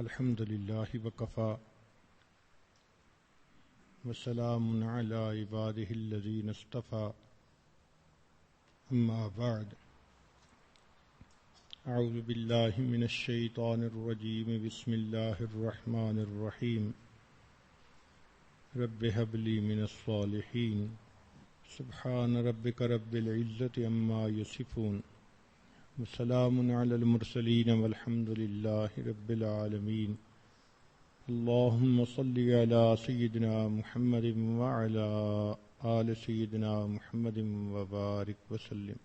الحمد لله وكفى وسلام على عباده الذين اصطفى أما بعد أعوذ بالله من الشيطان الرجيم بسم الله الرحمن الرحيم رب هب لي من الصالحين سبحان ربك رب العزة عما يصفون وسلام على المرسلين والحمد لله رب العالمين اللهم صل على سيدنا محمد وعلى آل سيدنا محمد وبارك وسلم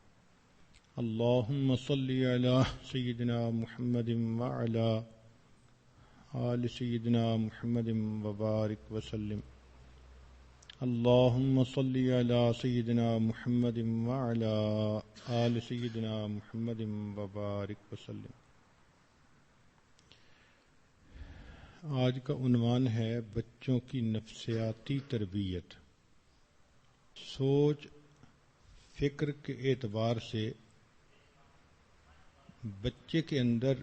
اللهم صل على سيدنا محمد وعلى آل سيدنا محمد وبارك وسلم اللهم صل على سيدنا محمد وعلى آل سيدنا محمد وبارك وسلم۔ آج کا عنوان ہے بچوں کی نفسیاتی تربیت۔ سوچ فکر کے اعتبار سے بچے کے اندر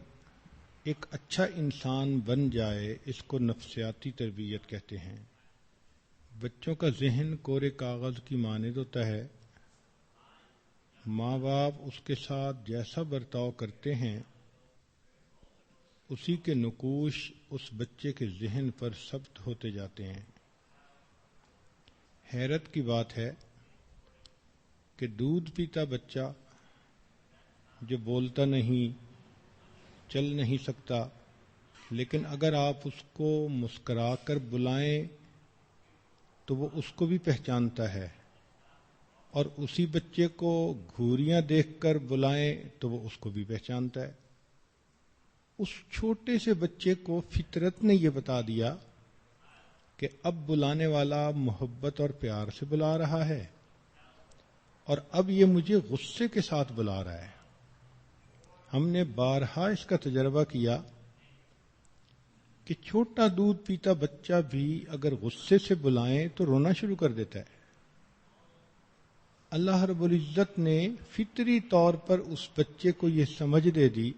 ایک اچھا انسان بن جائے، اس کو نفسیاتی تربیت کہتے ہیں۔ بچوں کا ذہن کورے کاغذ کی مانند ہوتا ہے، ماں باپ اس کے ساتھ جیسا برتاؤ کرتے ہیں اسی کے نقوش اس بچے کے ذہن پر ثبت ہوتے جاتے ہیں۔ حیرت کی بات ہے کہ دودھ پیتا بچہ جو بولتا نہیں، چل نہیں سکتا، لیکن اگر آپ اس کو مسکرا کر بلائیں تو وہ اس کو بھی پہچانتا ہے، اور اسی بچے کو گھوریاں دیکھ کر بلائیں تو وہ اس کو بھی پہچانتا ہے۔ اس چھوٹے سے بچے کو فطرت نے یہ بتا دیا کہ اب بلانے والا محبت اور پیار سے بلا رہا ہے، اور اب یہ مجھے غصے کے ساتھ بلا رہا ہے۔ ہم نے بارہا اس کا تجربہ کیا کہ چھوٹا دودھ پیتا بچہ بھی اگر غصے سے بلائیں تو رونا شروع کر دیتا ہے۔ اللہ رب العزت نے فطری طور پر اس بچے کو یہ سمجھ دے دی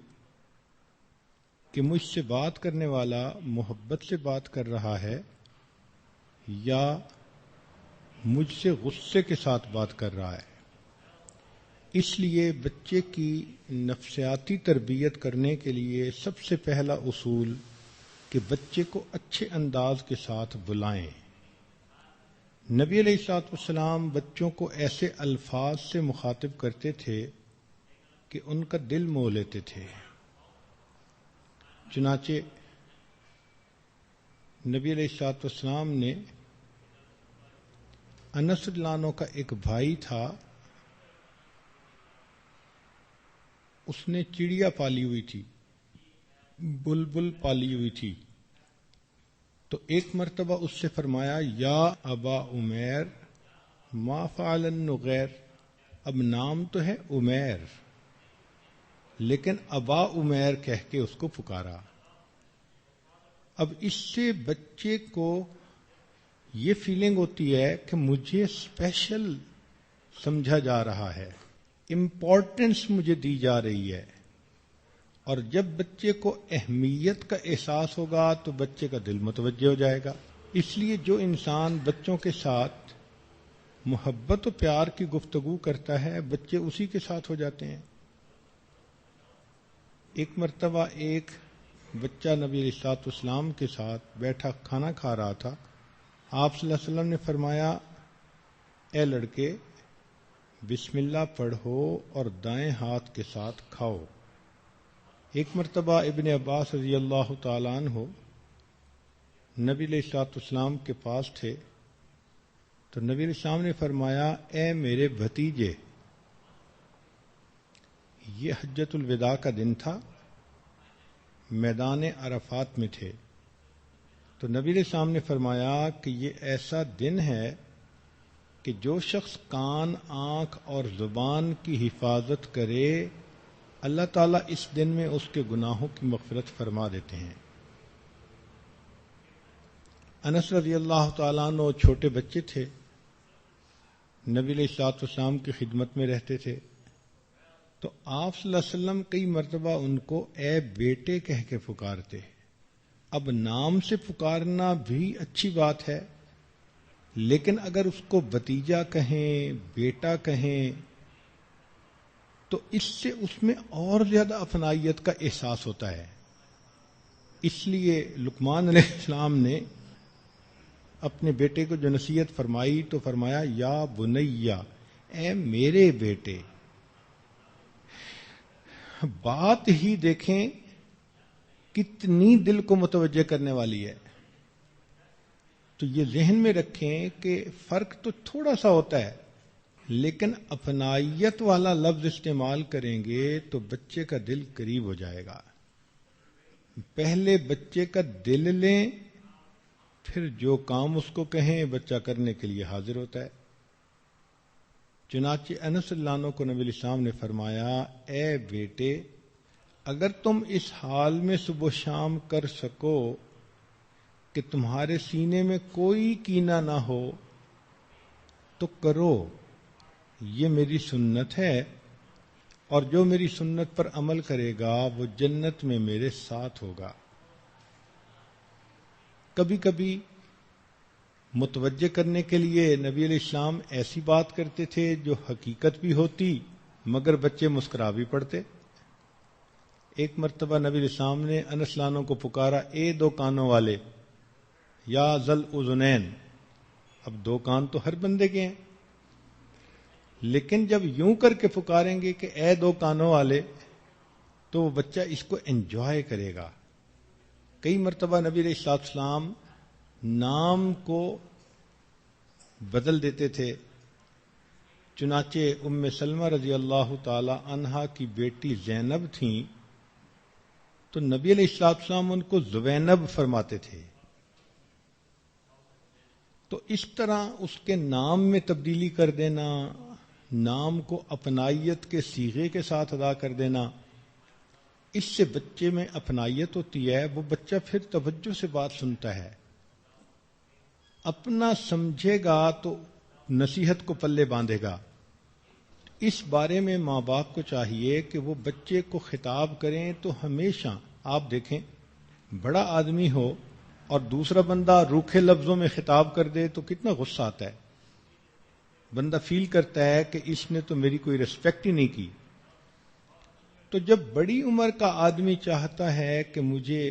کہ مجھ سے بات کرنے والا محبت سے بات کر رہا ہے یا مجھ سے غصے کے ساتھ بات کر رہا ہے۔ اس لیے بچے کی نفسیاتی تربیت کرنے کے لیے سب سے پہلا اصول کہ بچے کو اچھے انداز کے ساتھ بلائیں۔ نبی علیہ الصلوۃ والسلام بچوں کو ایسے الفاظ سے مخاطب کرتے تھے کہ ان کا دل موہ لیتے تھے۔ چنانچہ نبی علیہ الصلوۃ والسلام نے انس رضی اللہ عنہ کا ایک بھائی تھا، اس نے چڑیا پالی ہوئی تھی، بلبل پالی ہوئی تھی، تو ایک مرتبہ اس سے فرمایا یا ابا عمیر ما فعل النغیر۔ اب نام تو ہے عمیر لیکن ابا عمیر کہہ کے اس کو پکارا۔ اب اس سے بچے کو یہ فیلنگ ہوتی ہے کہ مجھے اسپیشل سمجھا جا رہا ہے، امپورٹنس مجھے دی جا رہی ہے، اور جب بچے کو اہمیت کا احساس ہوگا تو بچے کا دل متوجہ ہو جائے گا۔ اس لیے جو انسان بچوں کے ساتھ محبت و پیار کی گفتگو کرتا ہے بچے اسی کے ساتھ ہو جاتے ہیں۔ ایک مرتبہ ایک بچہ نبی علیہ الصلوۃ والسلام کے ساتھ بیٹھا کھانا کھا رہا تھا۔ آپ صلی اللہ علیہ وسلم نے فرمایا اے لڑکے بسم اللہ پڑھو اور دائیں ہاتھ کے ساتھ کھاؤ۔ ایک مرتبہ ابن عباس رضی اللہ تعالیٰ عنہ نبی علیہ الصلوۃ والسلام کے پاس تھے، تو نبی علیہ السلام نے فرمایا اے میرے بھتیجے، یہ حجۃ الوداع کا دن تھا، میدان عرفات میں تھے، تو نبی علیہ السلام نے فرمایا کہ یہ ایسا دن ہے کہ جو شخص کان، آنکھ اور زبان کی حفاظت کرے اللہ تعالیٰ اس دن میں اس کے گناہوں کی مغفرت فرما دیتے ہیں۔ انس رضی اللہ تعالیٰ عنہ چھوٹے بچے تھے، نبی علیہ الصلوۃ والسلام کی خدمت میں رہتے تھے، تو آپ صلی اللہ علیہ وسلم کئی مرتبہ ان کو اے بیٹے کہہ کے پکارتے، اب نام سے پکارنا بھی اچھی بات ہے، لیکن اگر اس کو بھتیجا کہیں، بیٹا کہیں، تو اس سے اس میں اور زیادہ اپنائیت کا احساس ہوتا ہے۔ اس لیے لقمان علیہ السلام نے اپنے بیٹے کو جو نصیحت فرمائی تو فرمایا یا بنیا، اے میرے بیٹے۔ بات ہی دیکھیں کتنی دل کو متوجہ کرنے والی ہے۔ تو یہ ذہن میں رکھیں کہ فرق تو تھوڑا سا ہوتا ہے، لیکن اپنائیت والا لفظ استعمال کریں گے تو بچے کا دل قریب ہو جائے گا۔ پہلے بچے کا دل لیں، پھر جو کام اس کو کہیں بچہ کرنے کے لیے حاضر ہوتا ہے۔ چنانچہ انس اللہ عنہ کو نبی الاسلام نے فرمایا، اے بیٹے، اگر تم اس حال میں صبح و شام کر سکو کہ تمہارے سینے میں کوئی کینہ نہ ہو تو کرو، یہ میری سنت ہے، اور جو میری سنت پر عمل کرے گا وہ جنت میں میرے ساتھ ہوگا۔ کبھی کبھی متوجہ کرنے کے لیے نبی علیہ السلام ایسی بات کرتے تھے جو حقیقت بھی ہوتی مگر بچے مسکرا بھی پڑتے۔ ایک مرتبہ نبی علیہ السلام نے انس لانوں کو پکارا، اے دو کانوں والے، یا ذل اذنین۔ اب دو کان تو ہر بندے کے ہیں، لیکن جب یوں کر کے پکاریں گے کہ اے دو کانوں والے تو وہ بچہ اس کو انجوائے کرے گا۔ کئی مرتبہ نبی علیہ السلام نام کو بدل دیتے تھے۔ چنانچہ ام سلمہ رضی اللہ تعالی عنہا کی بیٹی زینب تھیں تو نبی علیہ السلام ان کو زوینب فرماتے تھے۔ تو اس طرح اس کے نام میں تبدیلی کر دینا، نام کو اپنائیت کے صیغے کے ساتھ ادا کر دینا، اس سے بچے میں اپنائیت ہوتی ہے۔ وہ بچہ پھر توجہ سے بات سنتا ہے، اپنا سمجھے گا تو نصیحت کو پلے باندھے گا۔ اس بارے میں ماں باپ کو چاہیے کہ وہ بچے کو خطاب کریں تو ہمیشہ آپ دیکھیں بڑا آدمی ہو اور دوسرا بندہ روکھے لفظوں میں خطاب کر دے تو کتنا غصہ آتا ہے۔ بندہ فیل کرتا ہے کہ اس نے تو میری کوئی ریسپیکٹ ہی نہیں کی۔ تو جب بڑی عمر کا آدمی چاہتا ہے کہ مجھے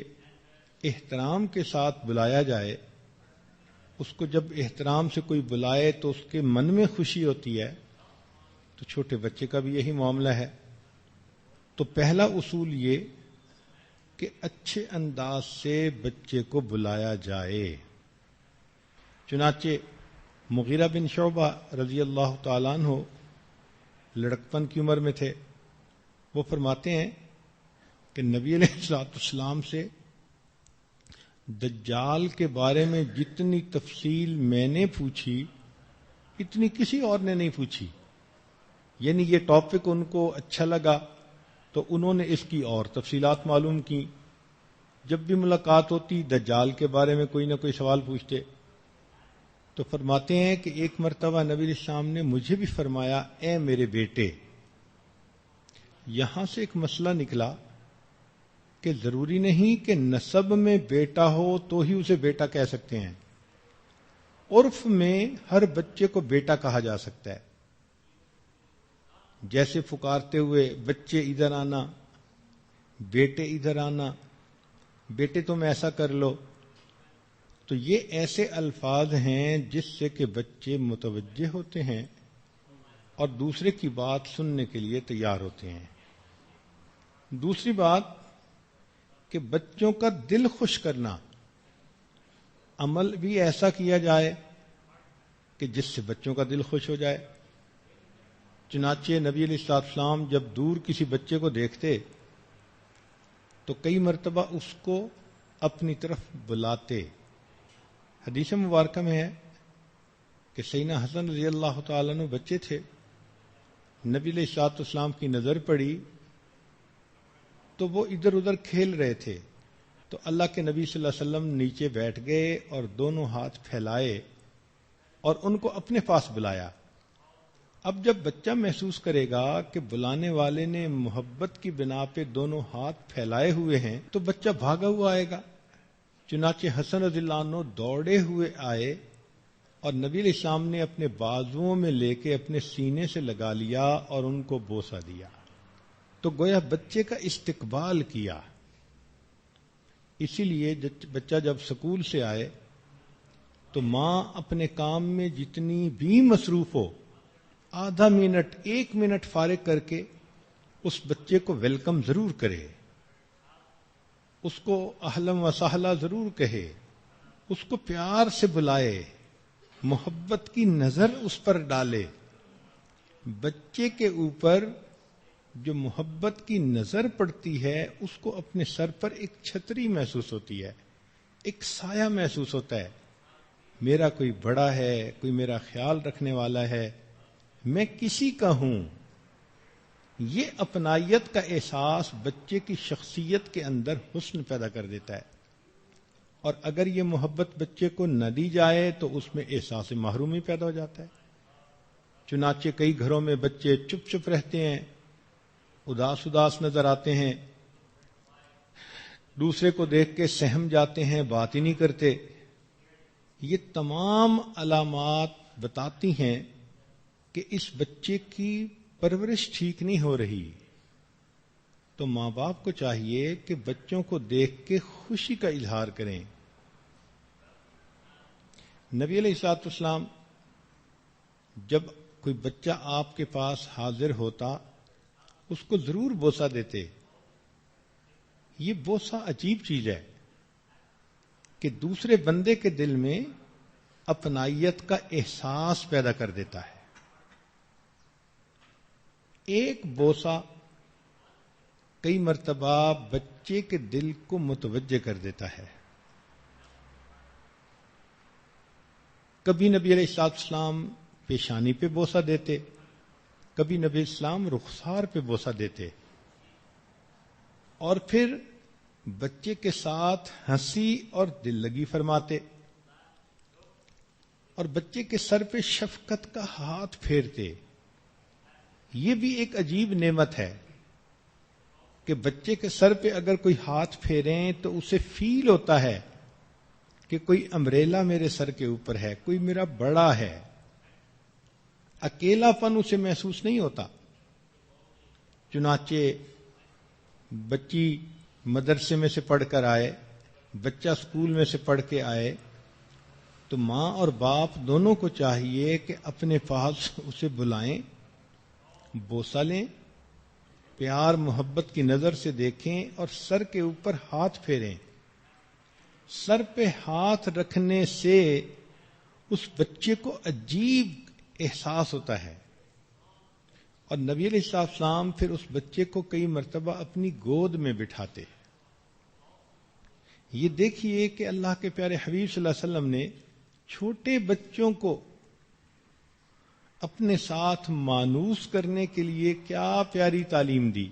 احترام کے ساتھ بلایا جائے، اس کو جب احترام سے کوئی بلائے تو اس کے من میں خوشی ہوتی ہے، تو چھوٹے بچے کا بھی یہی معاملہ ہے۔ تو پہلا اصول یہ کہ اچھے انداز سے بچے کو بلایا جائے۔ چنانچہ مغیرہ بن شعبہ رضی اللہ تعالیٰ عنہ لڑکپن کی عمر میں تھے۔ وہ فرماتے ہیں کہ نبی علیہ السلام سے دجال کے بارے میں جتنی تفصیل میں نے پوچھی اتنی کسی اور نے نہیں پوچھی۔ یعنی یہ ٹاپک ان کو اچھا لگا تو انہوں نے اس کی اور تفصیلات معلوم کی۔ جب بھی ملاقات ہوتی دجال کے بارے میں کوئی نہ کوئی سوال پوچھتے۔ تو فرماتے ہیں کہ ایک مرتبہ نبی علیہ السلام نے مجھے بھی فرمایا، اے میرے بیٹے۔ یہاں سے ایک مسئلہ نکلا کہ ضروری نہیں کہ نسب میں بیٹا ہو تو ہی اسے بیٹا کہہ سکتے ہیں۔ عرف میں ہر بچے کو بیٹا کہا جا سکتا ہے، جیسے پکارتے ہوئے بچے ادھر آنا، بیٹے ادھر آنا، بیٹے تم ایسا کر لو۔ تو یہ ایسے الفاظ ہیں جس سے کہ بچے متوجہ ہوتے ہیں اور دوسرے کی بات سننے کے لیے تیار ہوتے ہیں۔ دوسری بات کہ بچوں کا دل خوش کرنا، عمل بھی ایسا کیا جائے کہ جس سے بچوں کا دل خوش ہو جائے۔ چنانچہ نبی علیہ السلام جب دور کسی بچے کو دیکھتے تو کئی مرتبہ اس کو اپنی طرف بلاتے۔ حدیث مبارکہ میں ہے کہ سیدنا حسن رضی اللہ تعالیٰ عنہ بچے تھے، نبی علیہ السلام کی نظر پڑی تو وہ ادھر ادھر کھیل رہے تھے، تو اللہ کے نبی صلی اللہ علیہ وسلم نیچے بیٹھ گئے اور دونوں ہاتھ پھیلائے اور ان کو اپنے پاس بلایا۔ اب جب بچہ محسوس کرے گا کہ بلانے والے نے محبت کی بنا پہ دونوں ہاتھ پھیلائے ہوئے ہیں تو بچہ بھاگا ہوا آئے گا، چنانچہ حسن رضی اللہ عنہ دوڑے ہوئے آئے اور نبی علیہ السلام نے اپنے بازوؤں میں لے کے اپنے سینے سے لگا لیا اور ان کو بوسہ دیا. تو گویا بچے کا استقبال کیا. اسی لیے بچہ جب سکول سے آئے تو ماں اپنے کام میں جتنی بھی مصروف ہو آدھا منٹ 1 منٹ فارغ کر کے اس بچے کو ویلکم ضرور کرے، اس کو اہلا و سہلا ضرور کہے، اس کو پیار سے بلائے، محبت کی نظر اس پر ڈالے. بچے کے اوپر جو محبت کی نظر پڑتی ہے اس کو اپنے سر پر ایک چھتری محسوس ہوتی ہے، ایک سایہ محسوس ہوتا ہے. میرا کوئی بڑا ہے، کوئی میرا خیال رکھنے والا ہے، میں کسی کا ہوں. یہ اپنائیت کا احساس بچے کی شخصیت کے اندر حسن پیدا کر دیتا ہے. اور اگر یہ محبت بچے کو نہ دی جائے تو اس میں احساس محرومی پیدا ہو جاتا ہے. چنانچہ کئی گھروں میں بچے چپ چپ رہتے ہیں، اداس اداس نظر آتے ہیں، دوسرے کو دیکھ کے سہم جاتے ہیں، بات ہی نہیں کرتے. یہ تمام علامات بتاتی ہیں کہ اس بچے کی پرورش ٹھیک نہیں ہو رہی. تو ماں باپ کو چاہیے کہ بچوں کو دیکھ کے خوشی کا اظہار کریں. نبی علیہ الصلوۃ والسلام جب کوئی بچہ آپ کے پاس حاضر ہوتا اس کو ضرور بوسہ دیتے. یہ بوسہ عجیب چیز ہے کہ دوسرے بندے کے دل میں اپنائیت کا احساس پیدا کر دیتا ہے. ایک بوسہ کئی مرتبہ بچے کے دل کو متوجہ کر دیتا ہے. کبھی نبی علیہ الصلوۃ والسلام پیشانی پہ بوسہ دیتے، کبھی نبی اسلام رخسار پہ بوسہ دیتے، اور پھر بچے کے ساتھ ہنسی اور دل لگی فرماتے، اور بچے کے سر پہ شفقت کا ہاتھ پھیرتے. یہ بھی ایک عجیب نعمت ہے کہ بچے کے سر پہ اگر کوئی ہاتھ پھیریں تو اسے فیل ہوتا ہے کہ کوئی امبریلا میرے سر کے اوپر ہے، کوئی میرا بڑا ہے. اکیلا پن اسے محسوس نہیں ہوتا. چنانچہ بچی مدرسے میں سے پڑھ کر آئے، بچہ اسکول میں سے پڑھ کے آئے تو ماں اور باپ دونوں کو چاہیے کہ اپنے پاس اسے بلائیں، بوسہ لیں، پیار محبت کی نظر سے دیکھیں اور سر کے اوپر ہاتھ پھیریں. سر پہ ہاتھ رکھنے سے اس بچے کو عجیب احساس ہوتا ہے. اور نبی علیہ السلام پھر اس بچے کو کئی مرتبہ اپنی گود میں بٹھاتے. یہ دیکھیے کہ اللہ کے پیارے حبیب صلی اللہ علیہ وسلم نے چھوٹے بچوں کو اپنے ساتھ مانوس کرنے کے لیے کیا پیاری تعلیم دی.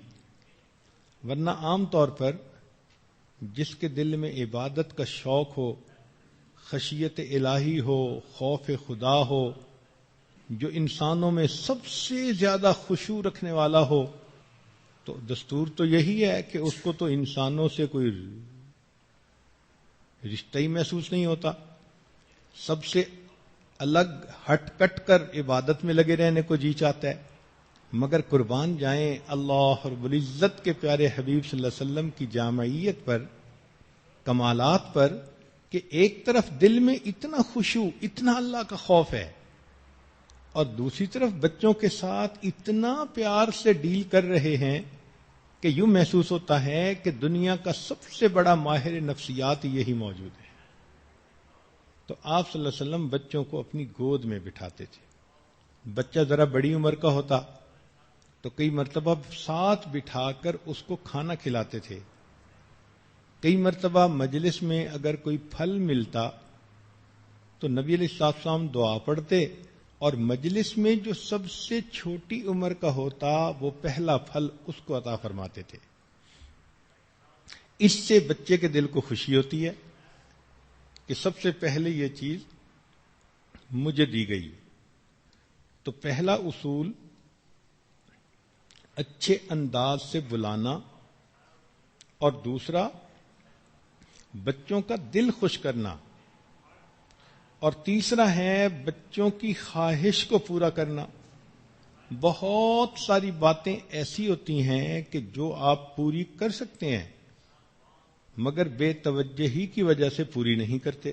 ورنہ عام طور پر جس کے دل میں عبادت کا شوق ہو، خشیت الہی ہو، خوف خدا ہو، جو انسانوں میں سب سے زیادہ خشوع رکھنے والا ہو، تو دستور تو یہی ہے کہ اس کو تو انسانوں سے کوئی رشتہ ہی محسوس نہیں ہوتا، سب سے الگ ہٹ کٹ کر عبادت میں لگے رہنے کو جی چاہتا ہے. مگر قربان جائیں اللہ رب العزت کے پیارے حبیب صلی اللہ علیہ وسلم کی جامعیت پر، کمالات پر، کہ ایک طرف دل میں اتنا خشوع، اتنا اللہ کا خوف ہے، اور دوسری طرف بچوں کے ساتھ اتنا پیار سے ڈیل کر رہے ہیں کہ یوں محسوس ہوتا ہے کہ دنیا کا سب سے بڑا ماہر نفسیات یہی موجود ہے. تو آپ صلی اللہ علیہ وسلم بچوں کو اپنی گود میں بٹھاتے تھے. بچہ ذرا بڑی عمر کا ہوتا تو کئی مرتبہ ساتھ بٹھا کر اس کو کھانا کھلاتے تھے. کئی مرتبہ مجلس میں اگر کوئی پھل ملتا تو نبی علیہ السلام دعا پڑھتے، اور مجلس میں جو سب سے چھوٹی عمر کا ہوتا وہ پہلا پھل اس کو عطا فرماتے تھے. اس سے بچے کے دل کو خوشی ہوتی ہے کہ سب سے پہلے یہ چیز مجھے دی گئی. تو پہلا اصول اچھے انداز سے بلانا، اور دوسرا بچوں کا دل خوش کرنا، اور تیسرا ہے بچوں کی خواہش کو پورا کرنا۔ بہت ساری باتیں ایسی ہوتی ہیں کہ جو آپ پوری کر سکتے ہیں مگر بے توجہی کی وجہ سے پوری نہیں کرتے۔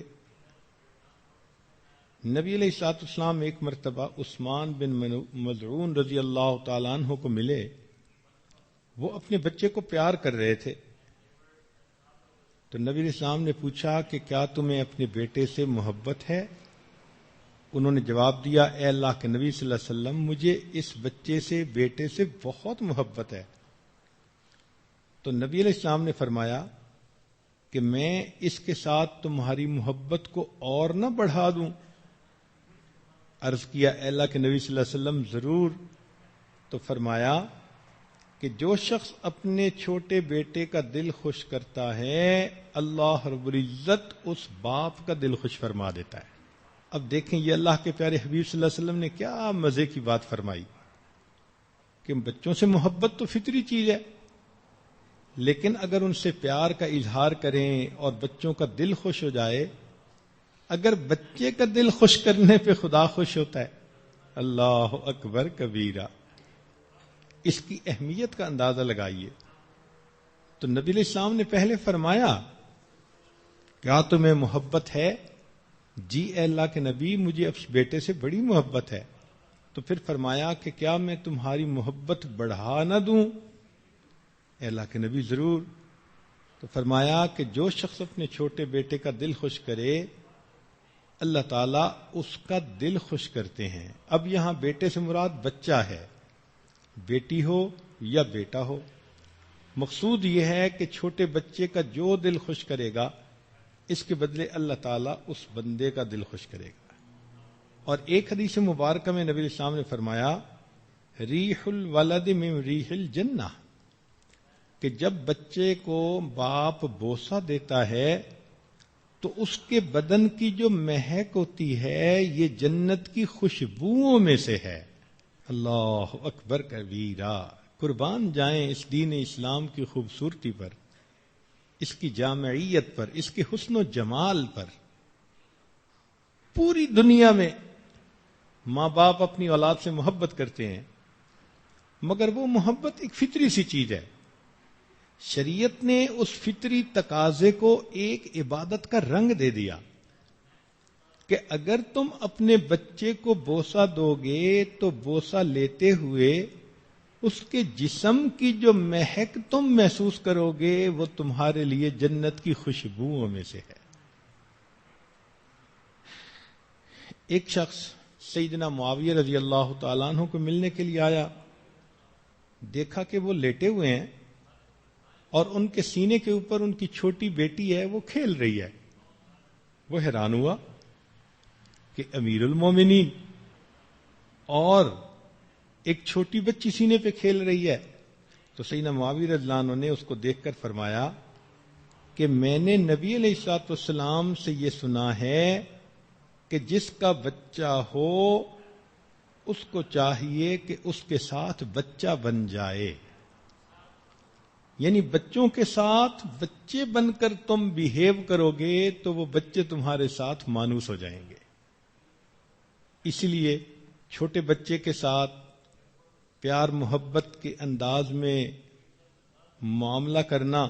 نبی علیہ الصلوۃ والسلام ایک مرتبہ عثمان بن مظعون رضی اللہ تعالیٰ عنہ کو ملے، وہ اپنے بچے کو پیار کر رہے تھے، تو نبی علیہ السلام نے پوچھا کہ کیا تمہیں اپنے بیٹے سے محبت ہے؟ انہوں نے جواب دیا، اے اللہ کے نبی صلی اللہ علیہ وسلم، مجھے اس بچے سے، بیٹے سے بہت محبت ہے۔ تو نبی علیہ السلام نے فرمایا کہ میں اس کے ساتھ تمہاری محبت کو اور نہ بڑھا دوں؟ عرض کیا، اے اللہ کے نبی صلی اللہ علیہ وسلم ضرور۔ تو فرمایا کہ جو شخص اپنے چھوٹے بیٹے کا دل خوش کرتا ہے، اللہ رب العزت اس باپ کا دل خوش فرما دیتا ہے۔ اب دیکھیں یہ اللہ کے پیارے حبیب صلی اللہ علیہ وسلم نے کیا مزے کی بات فرمائی کہ بچوں سے محبت تو فطری چیز ہے، لیکن اگر ان سے پیار کا اظہار کریں اور بچوں کا دل خوش ہو جائے، اگر بچے کا دل خوش کرنے پہ خدا خوش ہوتا ہے، اللہ اکبر کبیرہ، اس کی اہمیت کا اندازہ لگائیے۔ تو نبی علیہ السلام نے پہلے فرمایا، کیا تمہیں محبت ہے؟ جی اے اللہ کے نبی، مجھے اس بیٹے سے بڑی محبت ہے۔ تو پھر فرمایا کہ کیا میں تمہاری محبت بڑھا نہ دوں؟ اے اللہ کے نبی ضرور۔ تو فرمایا کہ جو شخص اپنے چھوٹے بیٹے کا دل خوش کرے، اللہ تعالیٰ اس کا دل خوش کرتے ہیں۔ اب یہاں بیٹے سے مراد بچہ ہے، بیٹی ہو یا بیٹا ہو، مقصود یہ ہے کہ چھوٹے بچے کا جو دل خوش کرے گا، اس کے بدلے اللہ تعالیٰ اس بندے کا دل خوش کرے گا۔ اور ایک حدیث مبارکہ میں نبی علیہ السلام نے فرمایا، ریح الولد من ریح الجنہ، کہ جب بچے کو باپ بوسہ دیتا ہے تو اس کے بدن کی جو مہک ہوتی ہے یہ جنت کی خوشبوؤں میں سے ہے۔ اللہ اکبر کبیرہ، قربان جائیں اس دین اسلام کی خوبصورتی پر، اس کی جامعیت پر، اس کے حسن و جمال پر۔ پوری دنیا میں ماں باپ اپنی اولاد سے محبت کرتے ہیں، مگر وہ محبت ایک فطری سی چیز ہے۔ شریعت نے اس فطری تقاضے کو ایک عبادت کا رنگ دے دیا کہ اگر تم اپنے بچے کو بوسہ دو گے تو بوسہ لیتے ہوئے اس کے جسم کی جو مہک تم محسوس کرو گے وہ تمہارے لیے جنت کی خوشبوؤں میں سے ہے۔ ایک شخص سیدنا معاویہ رضی اللہ تعالیٰ عنہ کو ملنے کے لیے آیا، دیکھا کہ وہ لیٹے ہوئے ہیں اور ان کے سینے کے اوپر ان کی چھوٹی بیٹی ہے، وہ کھیل رہی ہے۔ وہ حیران ہوا کہ امیر المومنین اور ایک چھوٹی بچی سینے پہ کھیل رہی ہے۔ تو سیدنا معاویہ رضی اللہ عنہ نے اس کو دیکھ کر فرمایا کہ میں نے نبی علیہ الصلوۃ والسلام سے یہ سنا ہے کہ جس کا بچہ ہو اس کو چاہیے کہ اس کے ساتھ بچہ بن جائے، یعنی بچوں کے ساتھ بچے بن کر تم بیہیو کرو گے تو وہ بچے تمہارے ساتھ مانوس ہو جائیں گے۔ اس لیے چھوٹے بچے کے ساتھ پیار محبت کے انداز میں معاملہ کرنا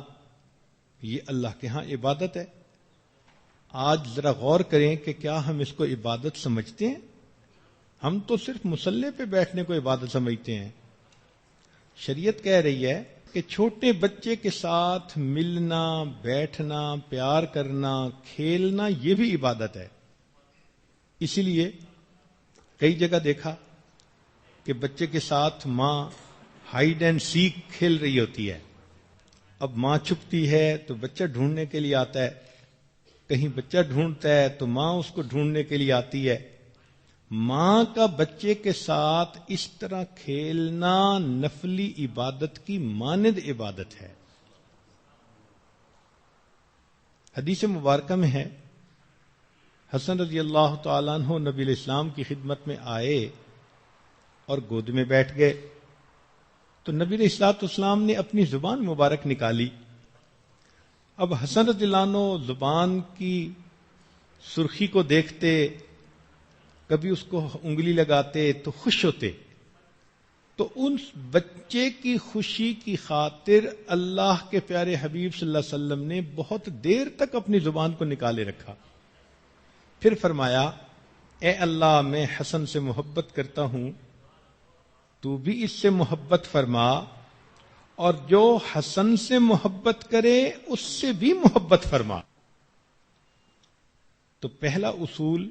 یہ اللہ کے ہاں عبادت ہے۔ آج ذرا غور کریں کہ کیا ہم اس کو عبادت سمجھتے ہیں؟ ہم تو صرف مصلی پہ بیٹھنے کو عبادت سمجھتے ہیں۔ شریعت کہہ رہی ہے کہ چھوٹے بچے کے ساتھ ملنا، بیٹھنا، پیار کرنا، کھیلنا یہ بھی عبادت ہے۔ اسی لیے کئی جگہ دیکھا کہ بچے کے ساتھ ماں ہائیڈ اینڈ سیک کھیل رہی ہوتی ہے۔ اب ماں چھپتی ہے تو بچہ ڈھونڈنے کے لیے آتا ہے، کہیں بچہ ڈھونڈتا ہے تو ماں اس کو ڈھونڈنے کے لیے آتی ہے۔ ماں کا بچے کے ساتھ اس طرح کھیلنا نفلی عبادت کی مانند عبادت ہے۔ حدیث مبارکہ میں ہے، حسن رضی اللہ تعالیٰ عنہ نبی علیہ السلام کی خدمت میں آئے اور گود میں بیٹھ گئے تو نبی علیہ السلام نے اپنی زبان مبارک نکالی اب حسن رضی اللہ عنہ زبان کی سرخی کو دیکھتے، کبھی اس کو انگلی لگاتے تو خوش ہوتے، تو ان بچے کی خوشی کی خاطر اللہ کے پیارے حبیب صلی اللہ علیہ وسلم نے بہت دیر تک اپنی زبان کو نکالے رکھا. پھر فرمایا، اے اللہ، میں حسن سے محبت کرتا ہوں، تو بھی اس سے محبت فرما، اور جو حسن سے محبت کرے اس سے بھی محبت فرما. تو پہلا اصول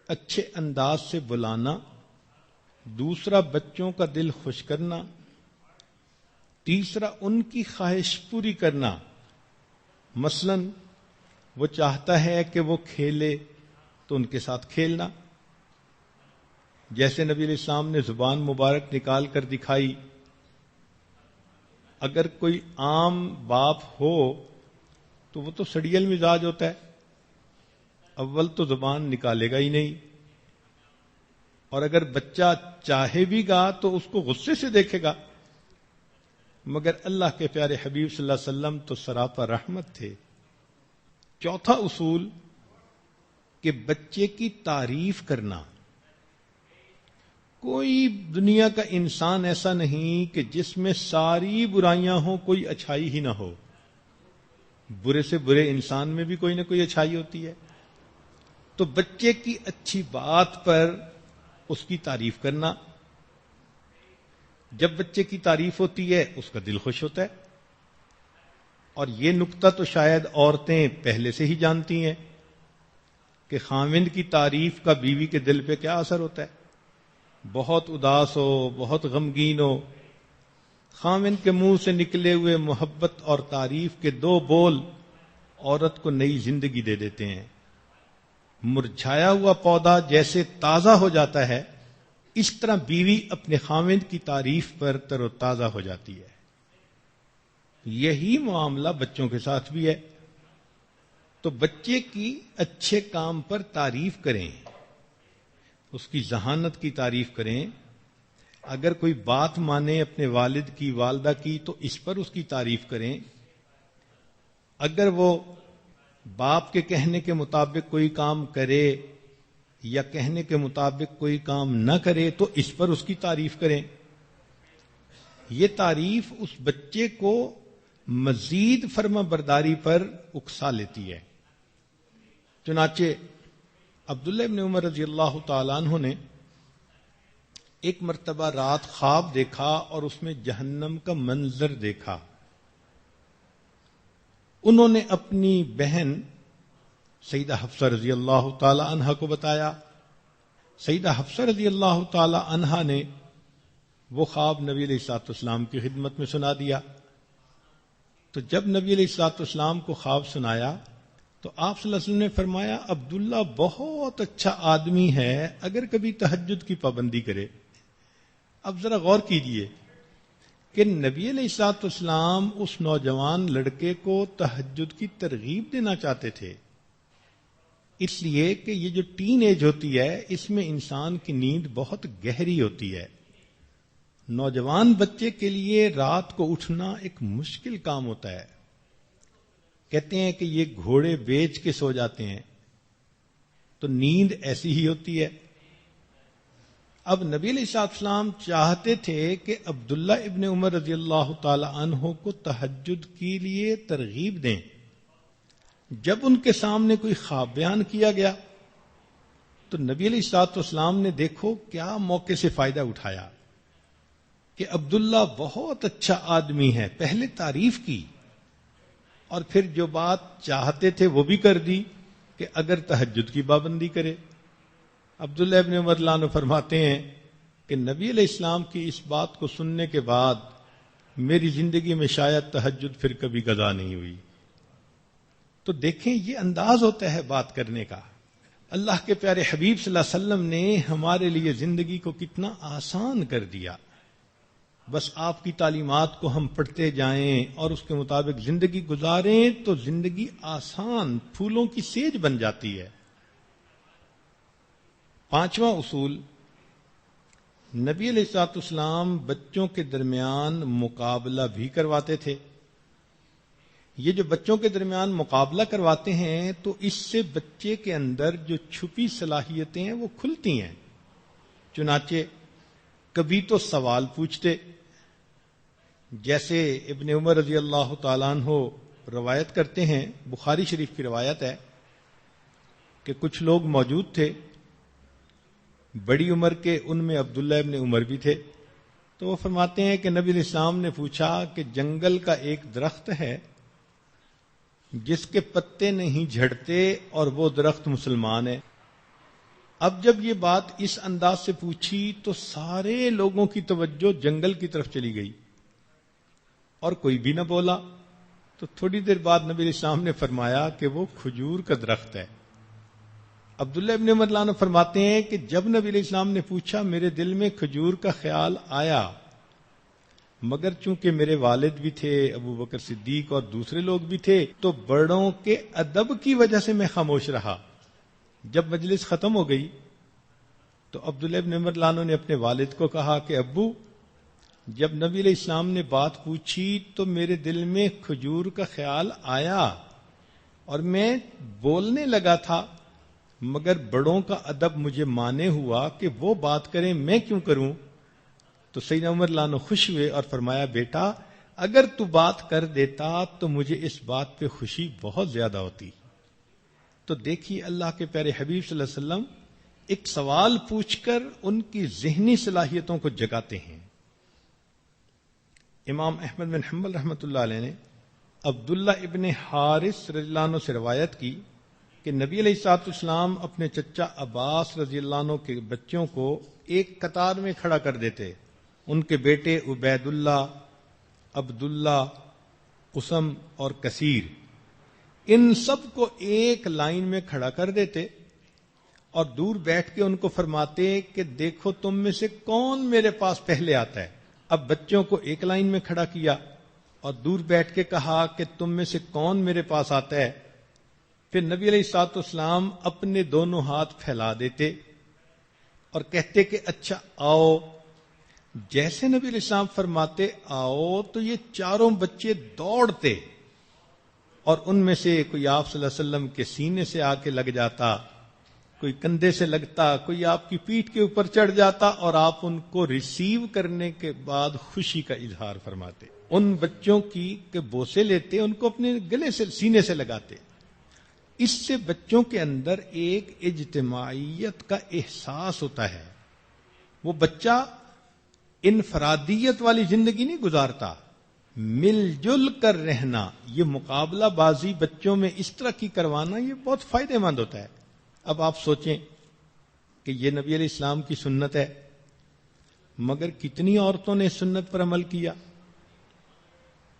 اچھے انداز سے بلانا، دوسرا بچوں کا دل خوش کرنا، تیسرا ان کی خواہش پوری کرنا. مثلا وہ چاہتا ہے کہ وہ کھیلے تو ان کے ساتھ کھیلنا، جیسے نبی علیہ السلام نے زبان مبارک نکال کر دکھائی. اگر کوئی عام باپ ہو تو وہ تو سڑیل مزاج ہوتا ہے، اول تو زبان نکالے گا ہی نہیں، اور اگر بچہ چاہے بھی گا تو اس کو غصے سے دیکھے گا. مگر اللہ کے پیارے حبیب صلی اللہ علیہ وسلم تو سراپا رحمت تھے. چوتھا اصول کہ بچے کی تعریف کرنا. کوئی دنیا کا انسان ایسا نہیں کہ جس میں ساری برائیاں ہوں، کوئی اچھائی ہی نہ ہو. برے سے برے انسان میں بھی کوئی نہ کوئی اچھائی ہوتی ہے. تو بچے کی اچھی بات پر اس کی تعریف کرنا. جب بچے کی تعریف ہوتی ہے اس کا دل خوش ہوتا ہے. اور یہ نکتہ تو شاید عورتیں پہلے سے ہی جانتی ہیں کہ خاوند کی تعریف کا بیوی کے دل پہ کیا اثر ہوتا ہے. بہت اداس ہو، بہت غمگین ہو، خاوند کے منہ سے نکلے ہوئے محبت اور تعریف کے دو بول عورت کو نئی زندگی دے دیتے ہیں. مرجھایا ہوا پودا جیسے تازہ ہو جاتا ہے، اس طرح بیوی اپنے خاوند کی تعریف پر تر و تازہ ہو جاتی ہے. یہی معاملہ بچوں کے ساتھ بھی ہے. تو بچے کی اچھے کام پر تعریف کریں، اس کی ذہانت کی تعریف کریں. اگر کوئی بات مانے اپنے والد کی، والدہ کی، تو اس پر اس کی تعریف کریں. اگر وہ باپ کے کہنے کے مطابق کوئی کام کرے یا کہنے کے مطابق کوئی کام نہ کرے تو اس پر اس کی تعریف کریں. یہ تعریف اس بچے کو مزید فرما برداری پر اکسا لیتی ہے. چنانچہ عبداللہ ابن عمر رضی اللہ تعالیٰ عنہ نے ایک مرتبہ رات خواب دیکھا اور اس میں جہنم کا منظر دیکھا. انہوں نے اپنی بہن سیدہ حفصہ رضی اللہ تعالی عنہا کو بتایا. سیدہ حفصہ رضی اللہ تعالی عنہا نے وہ خواب نبی علیہ الصلوۃ والسلام کی خدمت میں سنا دیا. تو جب نبی علیہ الصلوۃ والسلام کو خواب سنایا تو آپ صلی اللہ علیہ وسلم نے فرمایا، عبداللہ بہت اچھا آدمی ہے اگر کبھی تہجد کی پابندی کرے. اب ذرا غور کیجئے کہ نبی علیہ الصلوۃ والسلام اس نوجوان لڑکے کو تہجد کی ترغیب دینا چاہتے تھے، اس لیے کہ یہ جو ٹین ایج ہوتی ہے اس میں انسان کی نیند بہت گہری ہوتی ہے. نوجوان بچے کے لیے رات کو اٹھنا ایک مشکل کام ہوتا ہے. کہتے ہیں کہ یہ گھوڑے بیچ کے سو جاتے ہیں، تو نیند ایسی ہی ہوتی ہے. اب نبی علیہ الصلوۃ والسلام چاہتے تھے کہ عبداللہ ابن عمر رضی اللہ تعالی عنہ کو تہجد کے لیے ترغیب دیں. جب ان کے سامنے کوئی خواب بیان کیا گیا تو نبی علیہ الصلوۃ والسلام نے دیکھو کیا موقع سے فائدہ اٹھایا کہ عبداللہ بہت اچھا آدمی ہے. پہلے تعریف کی اور پھر جو بات چاہتے تھے وہ بھی کر دی کہ اگر تہجد کی پابندی کرے. عبداللہ ابن عمر رضی اللہ عنہ فرماتے ہیں کہ نبی علیہ السلام کی اس بات کو سننے کے بعد میری زندگی میں شاید تہجد پھر کبھی قضا نہیں ہوئی. تو دیکھیں یہ انداز ہوتا ہے بات کرنے کا. اللہ کے پیارے حبیب صلی اللہ علیہ وسلم نے ہمارے لیے زندگی کو کتنا آسان کر دیا. بس آپ کی تعلیمات کو ہم پڑھتے جائیں اور اس کے مطابق زندگی گزاریں تو زندگی آسان پھولوں کی سیج بن جاتی ہے. پانچواں اصول، نبی علیہ الصلوۃ والسلام بچوں کے درمیان مقابلہ بھی کرواتے تھے. یہ جو بچوں کے درمیان مقابلہ کرواتے ہیں تو اس سے بچے کے اندر جو چھپی صلاحیتیں ہیں وہ کھلتی ہیں. چنانچہ کبھی تو سوال پوچھتے، جیسے ابن عمر رضی اللہ تعالیٰ عنہ روایت کرتے ہیں، بخاری شریف کی روایت ہے کہ کچھ لوگ موجود تھے بڑی عمر کے، ان میں عبداللہ ابن عمر بھی تھے. تو وہ فرماتے ہیں کہ نبی علیہ السلام نے پوچھا کہ جنگل کا ایک درخت ہے جس کے پتے نہیں جھڑتے اور وہ درخت مسلمان ہے. اب جب یہ بات اس انداز سے پوچھی تو سارے لوگوں کی توجہ جنگل کی طرف چلی گئی اور کوئی بھی نہ بولا. تو تھوڑی دیر بعد نبی علیہ السلام نے فرمایا کہ وہ کھجور کا درخت ہے. عبداللہ ابن عمر عنہ فرماتے ہیں کہ جب نبی علیہ السلام نے پوچھا میرے دل میں کھجور کا خیال آیا، مگر چونکہ میرے والد بھی تھے، ابو بکر صدیق اور دوسرے لوگ بھی تھے، تو بڑوں کے ادب کی وجہ سے میں خاموش رہا. جب مجلس ختم ہو گئی تو عبداللہ ابن عمر عنہ نے اپنے والد کو کہا کہ ابو، جب نبی علیہ السلام نے بات پوچھی تو میرے دل میں کھجور کا خیال آیا اور میں بولنے لگا تھا، مگر بڑوں کا ادب مجھے مانے ہوا کہ وہ بات کریں میں کیوں کروں. تو سیدنا عمر عنہ خوش ہوئے اور فرمایا بیٹا اگر تو بات کر دیتا تو مجھے اس بات پہ خوشی بہت زیادہ ہوتی. تو دیکھیے اللہ کے پیارے حبیب صلی اللہ علیہ وسلم ایک سوال پوچھ کر ان کی ذہنی صلاحیتوں کو جگاتے ہیں. امام احمد بن حنبل رحمۃ اللہ علیہ نے عبداللہ ابن حارث رضی اللہ عنہ سے روایت کی کہ نبی علیہ الصلوۃ والسلام اپنے چچا عباس رضی اللہ عنہ کے بچوں کو ایک قطار میں کھڑا کر دیتے. ان کے بیٹے عبید اللہ، عبداللہ، قسم اور کثیر، ان سب کو ایک لائن میں کھڑا کر دیتے اور دور بیٹھ کے ان کو فرماتے کہ دیکھو تم میں سے کون میرے پاس پہلے آتا ہے. اب بچوں کو ایک لائن میں کھڑا کیا اور دور بیٹھ کے کہا کہ تم میں سے کون میرے پاس آتا ہے. پھر نبی علیہ الصلوۃ والسلام اپنے دونوں ہاتھ پھیلا دیتے اور کہتے کہ اچھا آؤ. جیسے نبی علیہ السلام فرماتے آؤ تو یہ چاروں بچے دوڑتے اور ان میں سے کوئی آپ صلی اللہ علیہ وسلم کے سینے سے آ کے لگ جاتا، کوئی کندھے سے لگتا، کوئی آپ کی پیٹھ کے اوپر چڑھ جاتا اور آپ ان کو ریسیو کرنے کے بعد خوشی کا اظہار فرماتے. ان بچوں کی کہ بوسے لیتے، ان کو اپنے گلے سے سینے سے لگاتے. اس سے بچوں کے اندر ایک اجتماعیت کا احساس ہوتا ہے. وہ بچہ انفرادیت والی زندگی نہیں گزارتا، مل جل کر رہنا. یہ مقابلہ بازی بچوں میں اس طرح کی کروانا یہ بہت فائدہ مند ہوتا ہے. اب آپ سوچیں کہ یہ نبی علیہ السلام کی سنت ہے، مگر کتنی عورتوں نے سنت پر عمل کیا؟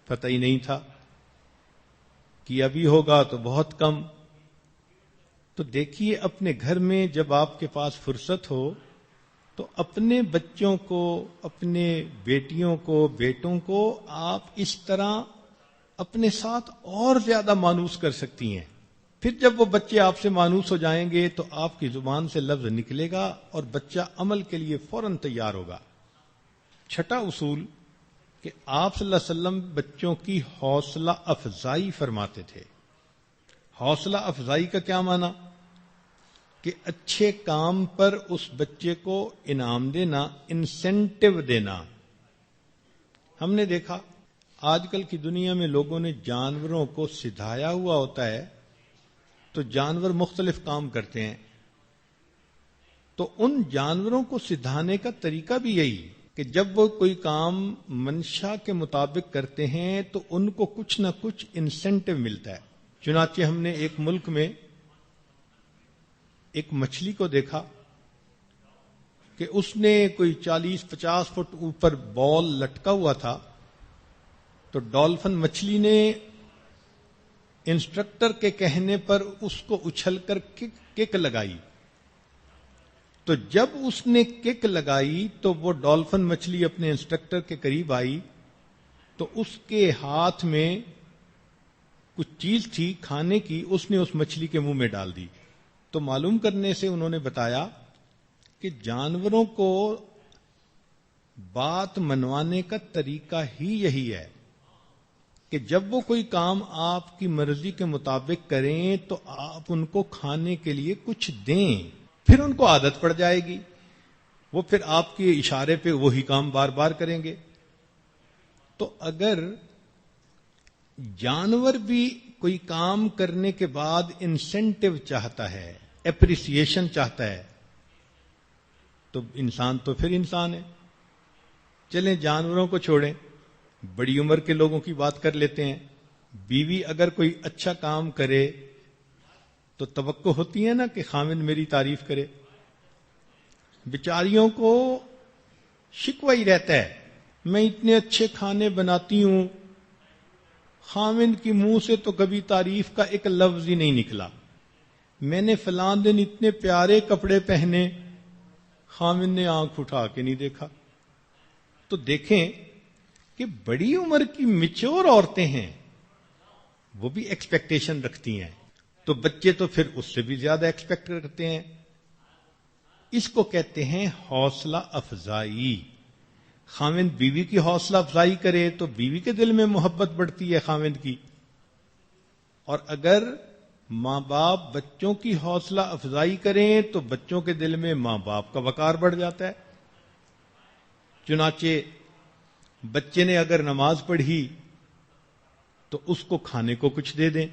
پتہ ہی نہیں تھا. کیا بھی ہوگا تو بہت کم. تو دیکھیے اپنے گھر میں جب آپ کے پاس فرصت ہو تو اپنے بچوں کو، اپنے بیٹیوں کو، بیٹوں کو آپ اس طرح اپنے ساتھ اور زیادہ مانوس کر سکتی ہیں. پھر جب وہ بچے آپ سے مانوس ہو جائیں گے تو آپ کی زبان سے لفظ نکلے گا اور بچہ عمل کے لیے فوراً تیار ہوگا. چھٹا اصول کہ آپ صلی اللہ علیہ وسلم بچوں کی حوصلہ افزائی فرماتے تھے. حوصلہ افزائی کا کیا معنی؟ کہ اچھے کام پر اس بچے کو انعام دینا، انسینٹیو دینا. ہم نے دیکھا آج کل کی دنیا میں لوگوں نے جانوروں کو سدھایا ہوا ہوتا ہے تو جانور مختلف کام کرتے ہیں. تو ان جانوروں کو سدھانے کا طریقہ بھی یہی کہ جب وہ کوئی کام منشا کے مطابق کرتے ہیں تو ان کو کچھ نہ کچھ انسینٹیو ملتا ہے. چنانچہ ہم نے ایک ملک میں ایک مچھلی کو دیکھا کہ اس نے کوئی 40-50 فٹ اوپر بال لٹکا ہوا تھا. تو ڈالفن مچھلی نے انسٹرکٹر کے کہنے پر اس کو اچھل کر کک لگائی. تو جب اس نے کک لگائی تو وہ ڈالفن مچھلی اپنے انسٹرکٹر کے قریب آئی تو اس کے ہاتھ میں کچھ چیز تھی کھانے کی، اس نے اس مچھلی کے منہ میں ڈال دی. تو معلوم کرنے سے انہوں نے بتایا کہ جانوروں کو بات منوانے کا طریقہ ہی یہی ہے کہ جب وہ کوئی کام آپ کی مرضی کے مطابق کریں تو آپ ان کو کھانے کے لیے کچھ دیں، پھر ان کو عادت پڑ جائے گی، وہ پھر آپ کے اشارے پہ وہی کام بار بار کریں گے۔ تو اگر جانور بھی کوئی کام کرنے کے بعد انسینٹیو چاہتا ہے، اپریسیشن چاہتا ہے، تو انسان تو پھر انسان ہے۔ چلیں جانوروں کو چھوڑیں، بڑی عمر کے لوگوں کی بات کر لیتے ہیں۔ بیوی اگر کوئی اچھا کام کرے تو توقع ہوتی ہے نا کہ خاوند میری تعریف کرے۔ بیچاریوں کو شکوہ ہی رہتا ہے، میں اتنے اچھے کھانے بناتی ہوں، خاوند کی منہ سے تو کبھی تعریف کا ایک لفظ ہی نہیں نکلا، میں نے فلاں دن اتنے پیارے کپڑے پہنے، خاوند نے آنکھ اٹھا کے نہیں دیکھا۔ تو دیکھیں کہ بڑی عمر کی میچور عورتیں ہیں، وہ بھی ایکسپیکٹیشن رکھتی ہیں، تو بچے تو پھر اس سے بھی زیادہ ایکسپیکٹ کرتے ہیں۔ اس کو کہتے ہیں حوصلہ افزائی۔ خاوند بیوی کی حوصلہ افزائی کرے تو بیوی کے دل میں محبت بڑھتی ہے خاوند کی، اور اگر ماں باپ بچوں کی حوصلہ افزائی کریں تو بچوں کے دل میں ماں باپ کا وقار بڑھ جاتا ہے۔ چنانچہ بچے نے اگر نماز پڑھی تو اس کو کھانے کو کچھ دے دیں،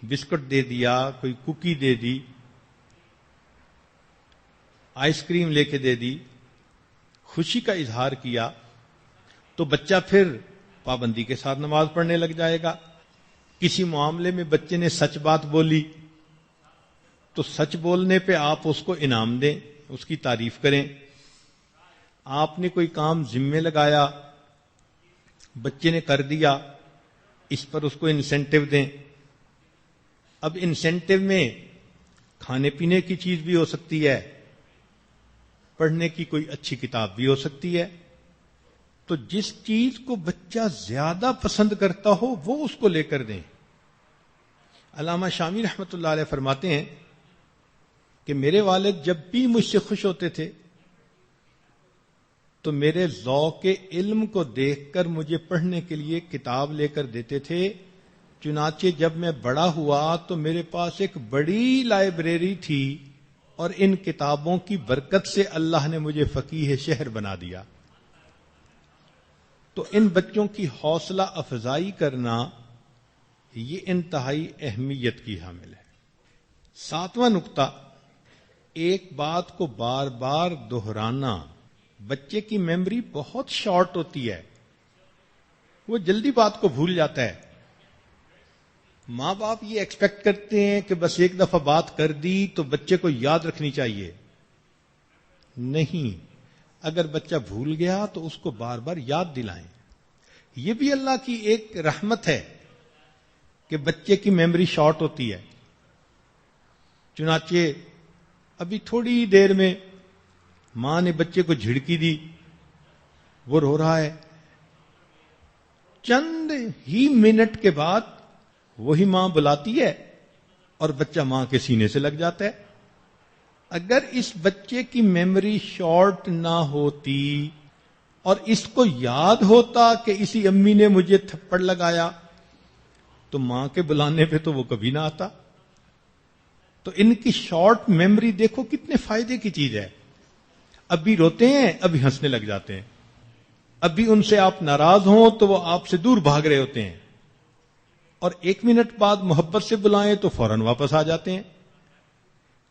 بسکٹ دے دیا، کوئی کوکی دے دی، آئس کریم لے کے دے دی، خوشی کا اظہار کیا، تو بچہ پھر پابندی کے ساتھ نماز پڑھنے لگ جائے گا۔ کسی معاملے میں بچے نے سچ بات بولی تو سچ بولنے پہ آپ اس کو انعام دیں، اس کی تعریف کریں۔ آپ نے کوئی کام ذمے لگایا، بچے نے کر دیا، اس پر اس کو انسینٹیو دیں۔ اب انسینٹیو میں کھانے پینے کی چیز بھی ہو سکتی ہے، پڑھنے کی کوئی اچھی کتاب بھی ہو سکتی ہے۔ تو جس چیز کو بچہ زیادہ پسند کرتا ہو وہ اس کو لے کر دیں۔ علامہ شامی رحمۃ اللہ علیہ فرماتے ہیں کہ میرے والد جب بھی مجھ سے خوش ہوتے تھے تو میرے ذوق علم کو دیکھ کر مجھے پڑھنے کے لیے کتاب لے کر دیتے تھے۔ چنانچہ جب میں بڑا ہوا تو میرے پاس ایک بڑی لائبریری تھی، اور ان کتابوں کی برکت سے اللہ نے مجھے فقیہ شہر بنا دیا۔ تو ان بچوں کی حوصلہ افزائی کرنا یہ انتہائی اہمیت کی حامل ہے۔ ساتواں نقطہ، ایک بات کو بار بار دہرانا۔ بچے کی میموری بہت شارٹ ہوتی ہے، وہ جلدی بات کو بھول جاتا ہے۔ ماں باپ یہ ایکسپیکٹ کرتے ہیں کہ بس ایک دفعہ بات کر دی تو بچے کو یاد رکھنی چاہیے۔ نہیں، اگر بچہ بھول گیا تو اس کو بار بار یاد دلائیں۔ یہ بھی اللہ کی ایک رحمت ہے کہ بچے کی میموری شارٹ ہوتی ہے۔ چنانچہ ابھی تھوڑی دیر میں ماں نے بچے کو جھڑکی دی، وہ رو رہا ہے، چند ہی منٹ کے بعد وہی ماں بلاتی ہے اور بچہ ماں کے سینے سے لگ جاتا ہے۔ اگر اس بچے کی میموری شارٹ نہ ہوتی اور اس کو یاد ہوتا کہ اسی امی نے مجھے تھپڑ لگایا، تو ماں کے بلانے پہ تو وہ کبھی نہ آتا۔ تو ان کی شارٹ میموری دیکھو کتنے فائدے کی چیز ہے۔ ابھی روتے ہیں، ابھی ہنسنے لگ جاتے ہیں، ابھی ان سے آپ ناراض ہوں تو وہ آپ سے دور بھاگ رہے ہوتے ہیں، اور ایک منٹ بعد محبت سے بلائیں تو فوراً واپس آ جاتے ہیں۔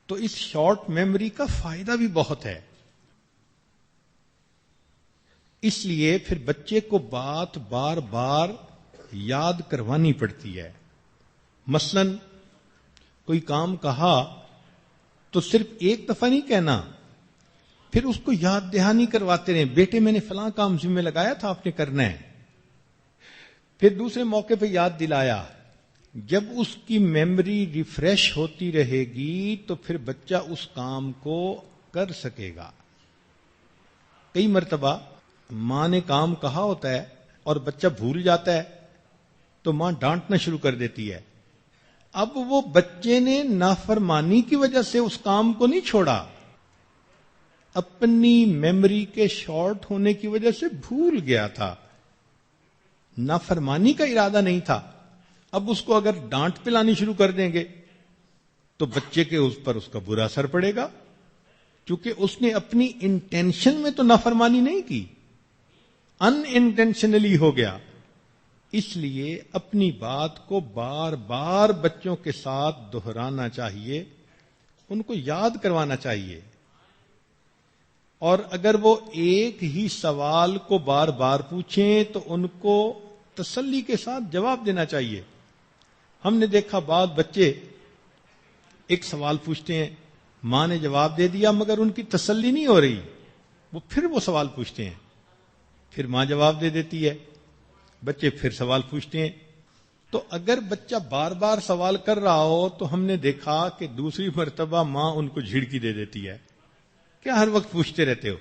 تو اس شارٹ میموری کا فائدہ بھی بہت ہے۔ اس لیے پھر بچے کو بات بار بار یاد کروانی پڑتی ہے۔ مثلا کوئی کام کہا تو صرف ایک دفعہ نہیں کہنا، پھر اس کو یاد دہانی کرواتے رہیں، بیٹے میں نے فلاں کام ذمہ لگایا تھا، آپ نے کرنا ہے۔ پھر دوسرے موقع پہ یاد دلایا۔ جب اس کی میموری ریفریش ہوتی رہے گی تو پھر بچہ اس کام کو کر سکے گا۔ کئی مرتبہ ماں نے کام کہا ہوتا ہے اور بچہ بھول جاتا ہے تو ماں ڈانٹنا شروع کر دیتی ہے۔ اب وہ بچے نے نافرمانی کی وجہ سے اس کام کو نہیں چھوڑا، اپنی میموری کے شارٹ ہونے کی وجہ سے بھول گیا تھا۔ نافرمانی کا ارادہ نہیں تھا. اب اس کو اگر ڈانٹ پلانی شروع کر دیں گے تو بچے کے اس پر اس کا برا اثر پڑے گا، کیونکہ اس نے اپنی انٹینشن میں تو نافرمانی نہیں کی، ان انٹینشنلی ہو گیا. اس لیے اپنی بات کو بار بار بچوں کے ساتھ دہرانا چاہیے، ان کو یاد کروانا چاہیے. اور اگر وہ ایک ہی سوال کو بار بار پوچھیں تو ان کو تسلی کے ساتھ جواب دینا چاہیے. ہم نے دیکھا بعض بچے ایک سوال پوچھتے ہیں، ماں نے جواب دے دیا مگر ان کی تسلی نہیں ہو رہی، وہ پھر وہ سوال پوچھتے ہیں، پھر ماں جواب دے دیتی ہے، بچے پھر سوال پوچھتے ہیں. تو اگر بچہ بار بار سوال کر رہا ہو تو ہم نے دیکھا کہ دوسری مرتبہ ماں ان کو جھڑکی دے دیتی ہے، کیا ہر وقت پوچھتے رہتے ہو.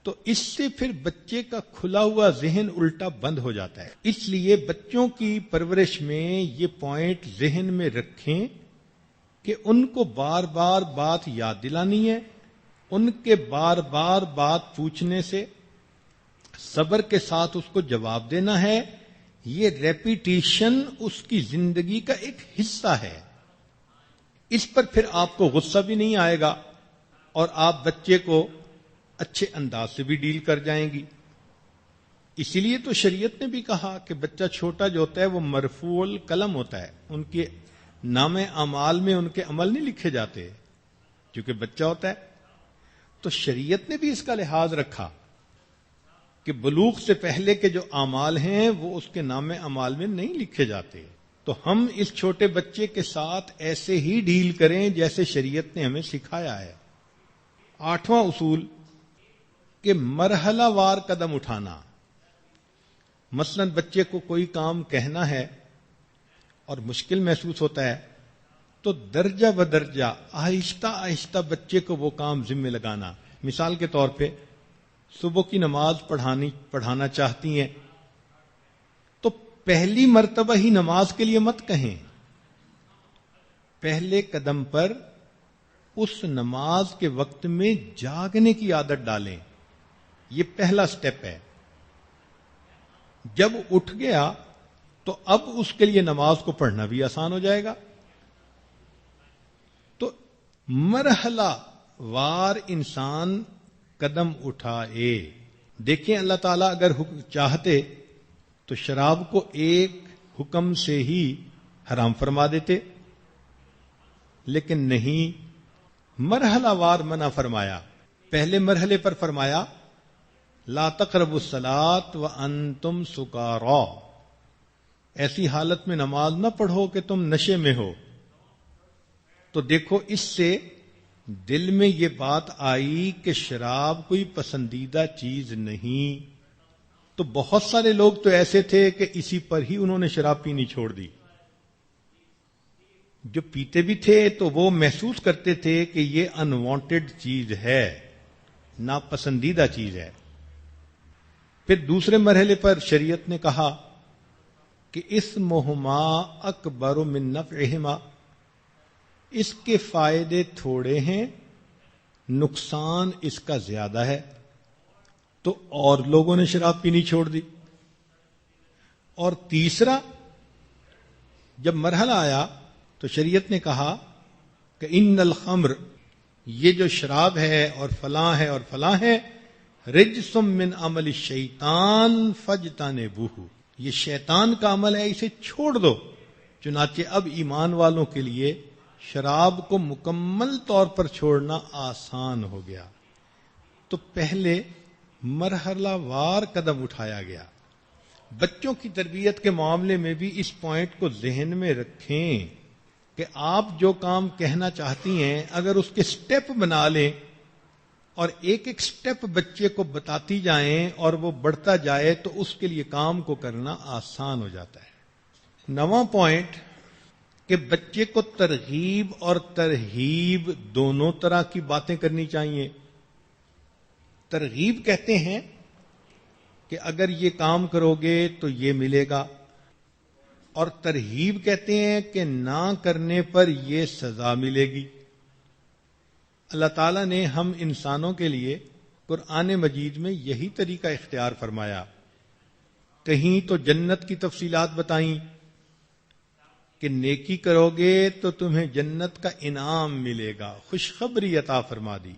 تو اس سے پھر بچے کا کھلا ہوا ذہن الٹا بند ہو جاتا ہے. اس لیے بچوں کی پرورش میں یہ پوائنٹ ذہن میں رکھیں کہ ان کو بار بار بات یاد دلانی ہے، ان کے بار بار بات پوچھنے سے صبر کے ساتھ اس کو جواب دینا ہے. یہ ریپیٹیشن اس کی زندگی کا ایک حصہ ہے. اس پر پھر آپ کو غصہ بھی نہیں آئے گا اور آپ بچے کو اچھے انداز سے بھی ڈیل کر جائیں گی. اسی لیے تو شریعت نے بھی کہا کہ بچہ چھوٹا جو ہوتا ہے وہ مرفوع القلم ہوتا ہے، ان کے نام اعمال میں ان کے عمل نہیں لکھے جاتے کیونکہ بچہ ہوتا ہے. تو شریعت نے بھی اس کا لحاظ رکھا کہ بلوغ سے پہلے کے جو اعمال ہیں وہ اس کے نام اعمال میں نہیں لکھے جاتے. تو ہم اس چھوٹے بچے کے ساتھ ایسے ہی ڈیل کریں جیسے شریعت نے ہمیں سکھایا ہے. 8واں اصول کہ مرحلہ وار قدم اٹھانا. مثلا بچے کو کوئی کام کہنا ہے اور مشکل محسوس ہوتا ہے تو درجہ بدرجہ آہستہ آہستہ بچے کو وہ کام ذمہ لگانا. مثال کے طور پہ صبح کی نماز پڑھانا چاہتی ہیں تو پہلی مرتبہ ہی نماز کے لیے مت کہیں، پہلے قدم پر اس نماز کے وقت میں جاگنے کی عادت ڈالیں. یہ پہلا سٹیپ ہے. جب اٹھ گیا تو اب اس کے لیے نماز کو پڑھنا بھی آسان ہو جائے گا. تو مرحلہ وار انسان قدم اٹھائے. دیکھیں اللہ تعالیٰ اگر چاہتے تو شراب کو ایک حکم سے ہی حرام فرما دیتے، لیکن نہیں، مرحلہ وار منع فرمایا. پہلے مرحلے پر فرمایا لا تقربوا الصلاۃ وانتم سکارا، ایسی حالت میں نماز نہ پڑھو کہ تم نشے میں ہو. تو دیکھو اس سے دل میں یہ بات آئی کہ شراب کوئی پسندیدہ چیز نہیں. تو بہت سارے لوگ تو ایسے تھے کہ اسی پر ہی انہوں نے شراب پینی چھوڑ دی. جو پیتے بھی تھے تو وہ محسوس کرتے تھے کہ یہ انوانٹڈ چیز ہے، ناپسندیدہ چیز ہے. پھر دوسرے مرحلے پر شریعت نے کہا کہ اسمہما اکبر من نفعہما، اس کے فائدے تھوڑے ہیں، نقصان اس کا زیادہ ہے. تو اور لوگوں نے شراب پینی چھوڑ دی. اور تیسرا جب مرحلہ آیا تو شریعت نے کہا کہ ان الخمر، یہ جو شراب ہے اور فلاں ہے اور فلاں ہے، رجس من عمل الشیطان فاجتنبوہ، یہ شیطان کا عمل ہے، اسے چھوڑ دو. چنانچہ اب ایمان والوں کے لیے شراب کو مکمل طور پر چھوڑنا آسان ہو گیا. تو پہلے مرحلہ وار قدم اٹھایا گیا. بچوں کی تربیت کے معاملے میں بھی اس پوائنٹ کو ذہن میں رکھیں کہ آپ جو کام کہنا چاہتی ہیں اگر اس کے سٹیپ بنا لیں اور ایک ایک سٹیپ بچے کو بتاتی جائیں اور وہ بڑھتا جائے تو اس کے لیے کام کو کرنا آسان ہو جاتا ہے. 9واں پوائنٹ کہ بچے کو ترغیب اور ترہیب دونوں طرح کی باتیں کرنی چاہیے. ترغیب کہتے ہیں کہ اگر یہ کام کرو گے تو یہ ملے گا، اور ترہیب کہتے ہیں کہ نہ کرنے پر یہ سزا ملے گی. اللہ تعالیٰ نے ہم انسانوں کے لیے قرآن مجید میں یہی طریقہ اختیار فرمایا کہیں تو جنت کی تفصیلات بتائیں کہ نیکی کرو گے تو تمہیں جنت کا انعام ملے گا، خوشخبری عطا فرما دی،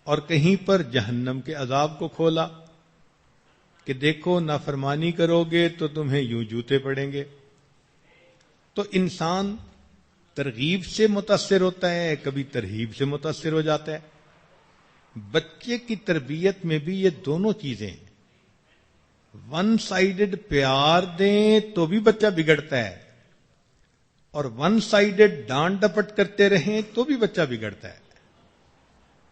اور کہیں پر جہنم کے عذاب کو کھولا کہ دیکھو نافرمانی کرو گے تو تمہیں یوں جوتے پڑیں گے۔ تو انسان ترغیب سے متاثر ہوتا ہے، کبھی ترہیب سے متاثر ہو جاتا ہے۔ بچے کی تربیت میں بھی یہ دونوں چیزیں ہیں۔ ون سائیڈڈ پیار دیں تو بھی بچہ بگڑتا ہے، اور ون سائیڈڈ ڈانٹ ڈپٹ کرتے رہیں تو بھی بچہ بگڑتا ہے۔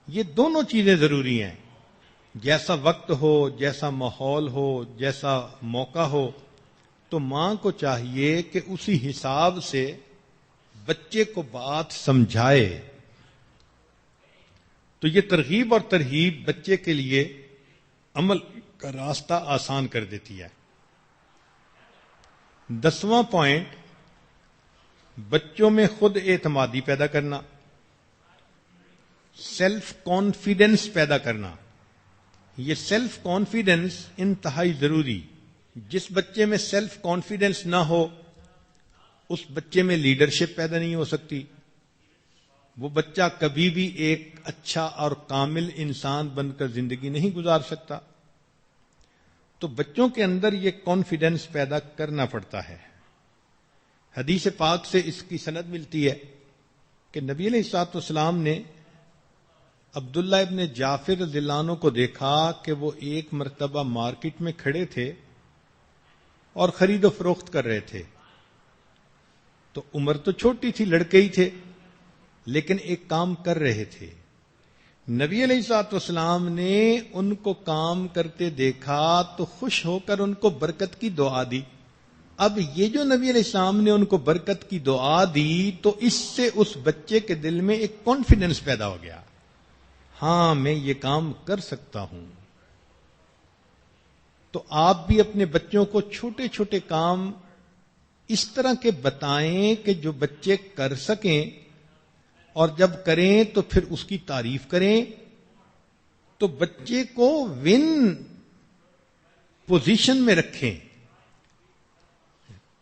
یہ دونوں چیزیں ضروری ہیں۔ جیسا وقت ہو، جیسا ماحول ہو، جیسا موقع ہو، تو ماں کو چاہیے کہ اسی حساب سے بچے کو بات سمجھائے۔ تو یہ ترغیب اور ترہیب بچے کے لیے عمل کا راستہ آسان کر دیتی ہے۔ 10واں پوائنٹ، بچوں میں خود اعتمادی پیدا کرنا، سیلف کانفیڈنس پیدا کرنا۔ یہ سیلف کانفیڈنس انتہائی ضروری۔ جس بچے میں سیلف کانفیڈنس نہ ہو، اس بچے میں لیڈرشپ پیدا نہیں ہو سکتی۔ وہ بچہ کبھی بھی ایک اچھا اور کامل انسان بن کر زندگی نہیں گزار سکتا۔ تو بچوں کے اندر یہ کانفیڈنس پیدا کرنا پڑتا ہے۔ حدیث پاک سے اس کی سند ملتی ہے کہ نبی علیہ الصلوۃ والسلام نے عبداللہ ابن جعفر رضی اللہ عنہ کو دیکھا کہ وہ ایک مرتبہ مارکیٹ میں کھڑے تھے اور خرید و فروخت کر رہے تھے۔ تو عمر تو چھوٹی تھی، لڑکے ہی تھے، لیکن ایک کام کر رہے تھے۔ نبی علیہ الصلوۃ والسلام نے ان کو کام کرتے دیکھا تو خوش ہو کر ان کو برکت کی دعا دی۔ اب یہ جو نبی علیہ السلام نے ان کو برکت کی دعا دی، تو اس سے اس بچے کے دل میں ایک کانفیڈنس پیدا ہو گیا، ہاں میں یہ کام کر سکتا ہوں۔ تو آپ بھی اپنے بچوں کو چھوٹے چھوٹے کام اس طرح کے بتائیں کہ جو بچے کر سکیں، اور جب کریں تو پھر اس کی تعریف کریں، تو بچے کو ون پوزیشن میں رکھیں،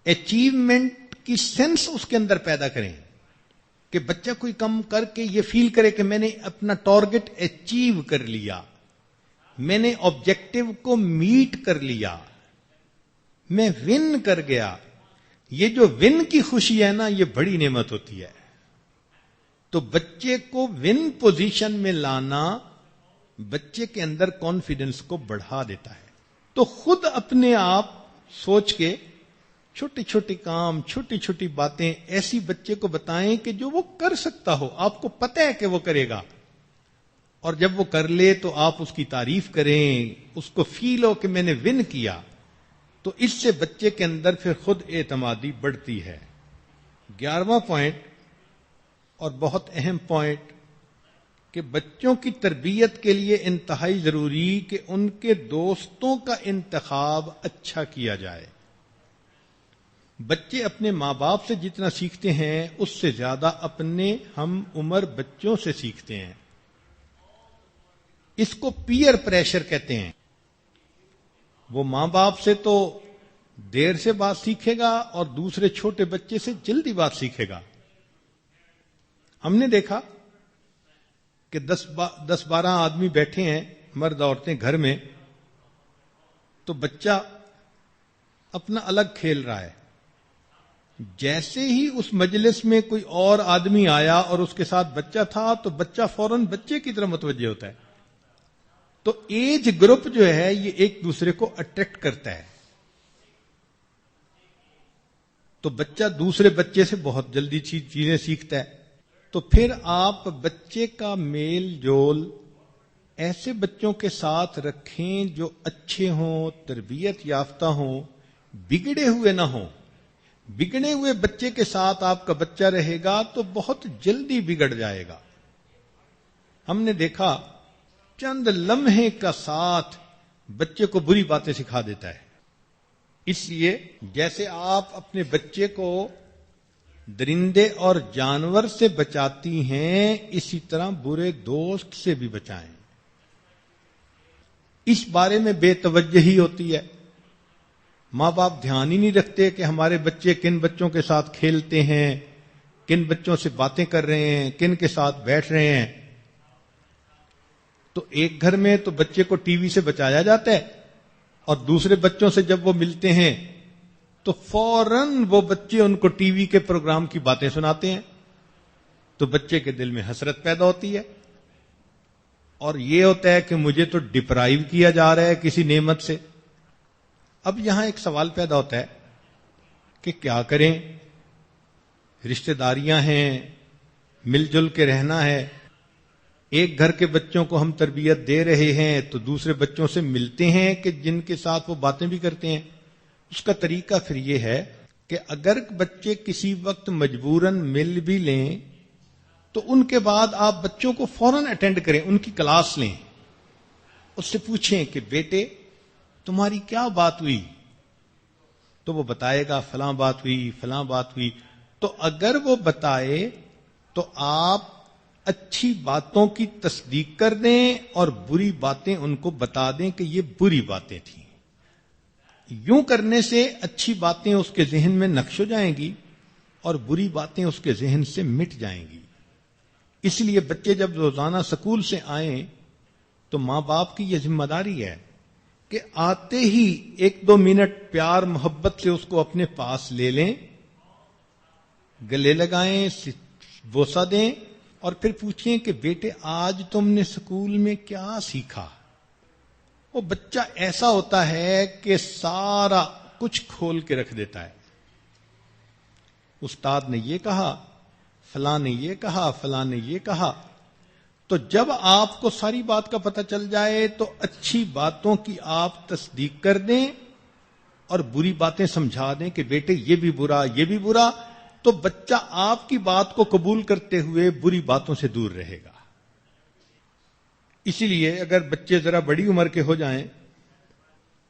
اچیومنٹ کی سینس اس کے اندر پیدا کریں کہ بچہ کوئی کام کر کے یہ فیل کرے کہ میں نے اپنا ٹارگٹ اچیو کر لیا، میں نے آبجیکٹو کو میٹ کر لیا، میں ون کر گیا۔ یہ جو ون کی خوشی ہے نا، یہ بڑی نعمت ہوتی ہے۔ تو بچے کو ون پوزیشن میں لانا بچے کے اندر کانفیڈنس کو بڑھا دیتا ہے۔ تو خود اپنے آپ سوچ کے چھوٹے چھوٹے کام، چھوٹی چھوٹی باتیں ایسی بچے کو بتائیں کہ جو وہ کر سکتا ہو، آپ کو پتہ ہے کہ وہ کرے گا، اور جب وہ کر لے تو آپ اس کی تعریف کریں، اس کو فیل ہو کہ میں نے ون کیا۔ تو اس سے بچے کے اندر پھر خود اعتمادی بڑھتی ہے۔ 11واں پوائنٹ اور بہت اہم پوائنٹ کہ بچوں کی تربیت کے لیے انتہائی ضروری کہ ان کے دوستوں کا انتخاب اچھا کیا جائے۔ بچے اپنے ماں باپ سے جتنا سیکھتے ہیں، اس سے زیادہ اپنے ہم عمر بچوں سے سیکھتے ہیں۔ اس کو پیئر پریشر کہتے ہیں۔ وہ ماں باپ سے تو دیر سے بات سیکھے گا اور دوسرے چھوٹے بچے سے جلدی بات سیکھے گا۔ ہم نے دیکھا کہ 10-12 آدمی بیٹھے ہیں، مرد عورتیں گھر میں، تو بچہ اپنا الگ کھیل رہا ہے۔ جیسے ہی اس مجلس میں کوئی اور آدمی آیا اور اس کے ساتھ بچہ تھا، تو بچہ فوراً بچے کی طرف متوجہ ہوتا ہے۔ تو ایج گروپ جو ہے یہ ایک دوسرے کو اٹریکٹ کرتا ہے۔ تو بچہ دوسرے بچے سے بہت جلدی چیزیں سیکھتا ہے۔ تو پھر آپ بچے کا میل جول ایسے بچوں کے ساتھ رکھیں جو اچھے ہوں، تربیت یافتہ ہوں، بگڑے ہوئے نہ ہوں۔ بگڑے ہوئے بچے کے ساتھ آپ کا بچہ رہے گا تو بہت جلدی بگڑ جائے گا۔ ہم نے دیکھا چند لمحے کا ساتھ بچے کو بری باتیں سکھا دیتا ہے۔ اس لیے جیسے آپ اپنے بچے کو درندے اور جانور سے بچاتی ہیں، اسی طرح برے دوست سے بھی بچائیں۔ اس بارے میں بے توجہی ہوتی ہے ماں باپ دھیان ہی نہیں رکھتے کہ ہمارے بچے کن بچوں کے ساتھ کھیلتے ہیں، کن بچوں سے باتیں کر رہے ہیں، کن کے ساتھ بیٹھ رہے ہیں. تو ایک گھر میں تو بچے کو ٹی وی سے بچایا جاتا ہے، اور دوسرے بچوں سے جب وہ ملتے ہیں تو فوراً وہ بچے ان کو ٹی وی کے پروگرام کی باتیں سناتے ہیں. تو بچے کے دل میں حسرت پیدا ہوتی ہے، اور یہ ہوتا ہے کہ مجھے تو ڈپرائیو کیا جا رہا ہے کسی نعمت سے. اب یہاں ایک سوال پیدا ہوتا ہے کہ کیا کریں؟ رشتہ داریاں ہیں، مل جل کے رہنا ہے. ایک گھر کے بچوں کو ہم تربیت دے رہے ہیں تو دوسرے بچوں سے ملتے ہیں کہ جن کے ساتھ وہ باتیں بھی کرتے ہیں. اس کا طریقہ پھر یہ ہے کہ اگر بچے کسی وقت مجبوراً مل بھی لیں تو ان کے بعد آپ بچوں کو فوراً اٹینڈ کریں، ان کی کلاس لیں، اس سے پوچھیں کہ بیٹے تمہاری کیا بات ہوئی؟ تو وہ بتائے گا فلاں بات ہوئی، فلاں بات ہوئی. تو اگر وہ بتائے تو آپ اچھی باتوں کی تصدیق کر دیں اور بری باتیں ان کو بتا دیں کہ یہ بری باتیں تھیں. یوں کرنے سے اچھی باتیں اس کے ذہن میں نقش ہو جائیں گی اور بری باتیں اس کے ذہن سے مٹ جائیں گی. اس لیے بچے جب روزانہ سکول سے آئیں تو ماں باپ کی یہ ذمہ داری ہے کہ آتے ہی 1-2 منٹ پیار محبت سے اس کو اپنے پاس لے لیں، گلے لگائیں، بوسہ دیں، اور پھر پوچھیں کہ بیٹے آج تم نے سکول میں کیا سیکھا؟ وہ بچہ ایسا ہوتا ہے کہ سارا کچھ کھول کے رکھ دیتا ہے. استاد نے یہ کہا، فلاں نے یہ کہا، فلاں نے یہ کہا. تو جب آپ کو ساری بات کا پتہ چل جائے تو اچھی باتوں کی آپ تصدیق کر دیں اور بری باتیں سمجھا دیں کہ بیٹے یہ بھی برا، یہ بھی برا. تو بچہ آپ کی بات کو قبول کرتے ہوئے بری باتوں سے دور رہے گا. اسی لیے اگر بچے ذرا بڑی عمر کے ہو جائیں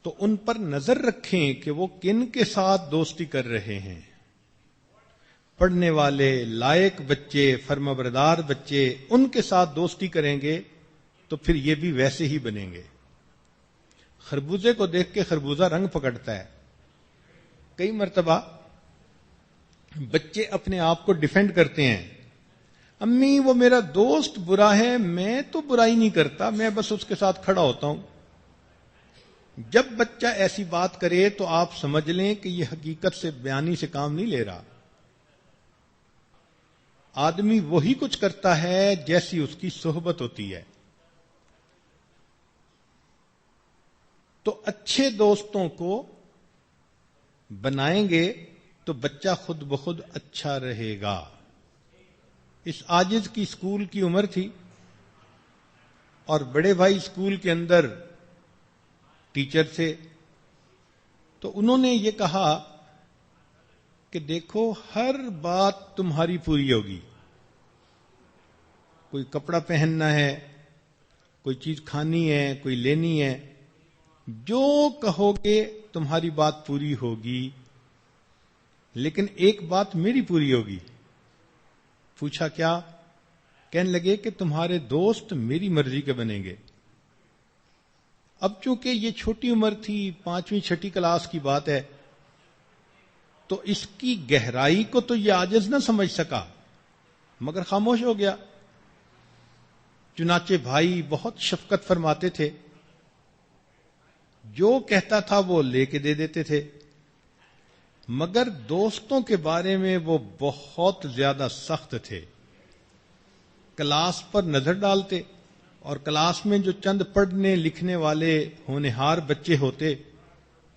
تو ان پر نظر رکھیں کہ وہ کن کے ساتھ دوستی کر رہے ہیں. پڑھنے والے لائق بچے، فرمانبردار بچے، ان کے ساتھ دوستی کریں گے تو پھر یہ بھی ویسے ہی بنیں گے. خربوزے کو دیکھ کے خربوزہ رنگ پکڑتا ہے. کئی مرتبہ بچے اپنے آپ کو ڈیفینڈ کرتے ہیں، امی وہ میرا دوست برا ہے، میں تو برائی نہیں کرتا، میں بس اس کے ساتھ کھڑا ہوتا ہوں. جب بچہ ایسی بات کرے تو آپ سمجھ لیں کہ یہ حقیقت سے بیانی سے کام نہیں لے رہا. آدمی وہی کچھ کرتا ہے جیسی اس کی صحبت ہوتی ہے. تو اچھے دوستوں کو بنائیں گے تو بچہ خود بخود اچھا رہے گا. اس عاجز کی اسکول کی عمر تھی اور بڑے بھائی اسکول کے اندر ٹیچر تھے. تو انہوں نے یہ کہا کہ دیکھو ہر بات تمہاری پوری ہوگی. کوئی کپڑا پہننا ہے، کوئی چیز کھانی ہے، کوئی لینی ہے، جو کہو گے تمہاری بات پوری ہوگی، لیکن ایک بات میری پوری ہوگی. پوچھا کیا؟ کہنے لگے کہ تمہارے دوست میری مرضی کے بنیں گے. اب چونکہ یہ چھوٹی عمر تھی، 5ویں 6ٹھی کلاس کی بات ہے، تو اس کی گہرائی کو تو یہ عاجز نہ سمجھ سکا مگر خاموش ہو گیا. چنانچہ بھائی بہت شفقت فرماتے تھے، جو کہتا تھا وہ لے کے دے دیتے تھے، مگر دوستوں کے بارے میں وہ بہت زیادہ سخت تھے. کلاس پر نظر ڈالتے اور کلاس میں جو چند پڑھنے لکھنے والے ہونہار بچے ہوتے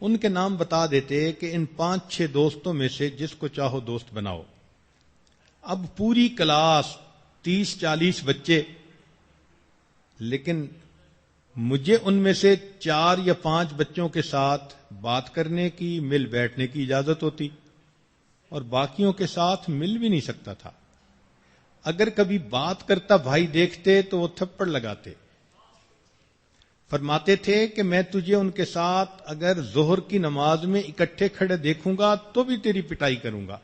ان کے نام بتا دیتے کہ ان 5-6 دوستوں میں سے جس کو چاہو دوست بناؤ. اب پوری کلاس 30-40 بچے، لیکن مجھے ان میں سے 4 یا 5 بچوں کے ساتھ بات کرنے کی، مل بیٹھنے کی اجازت ہوتی اور باقیوں کے ساتھ مل بھی نہیں سکتا تھا. اگر کبھی بات کرتا بھائی دیکھتے تو وہ تھپڑ لگاتے. فرماتے تھے کہ میں تجھے ان کے ساتھ اگر ظہر کی نماز میں اکٹھے کھڑے دیکھوں گا تو بھی تیری پٹائی کروں گا.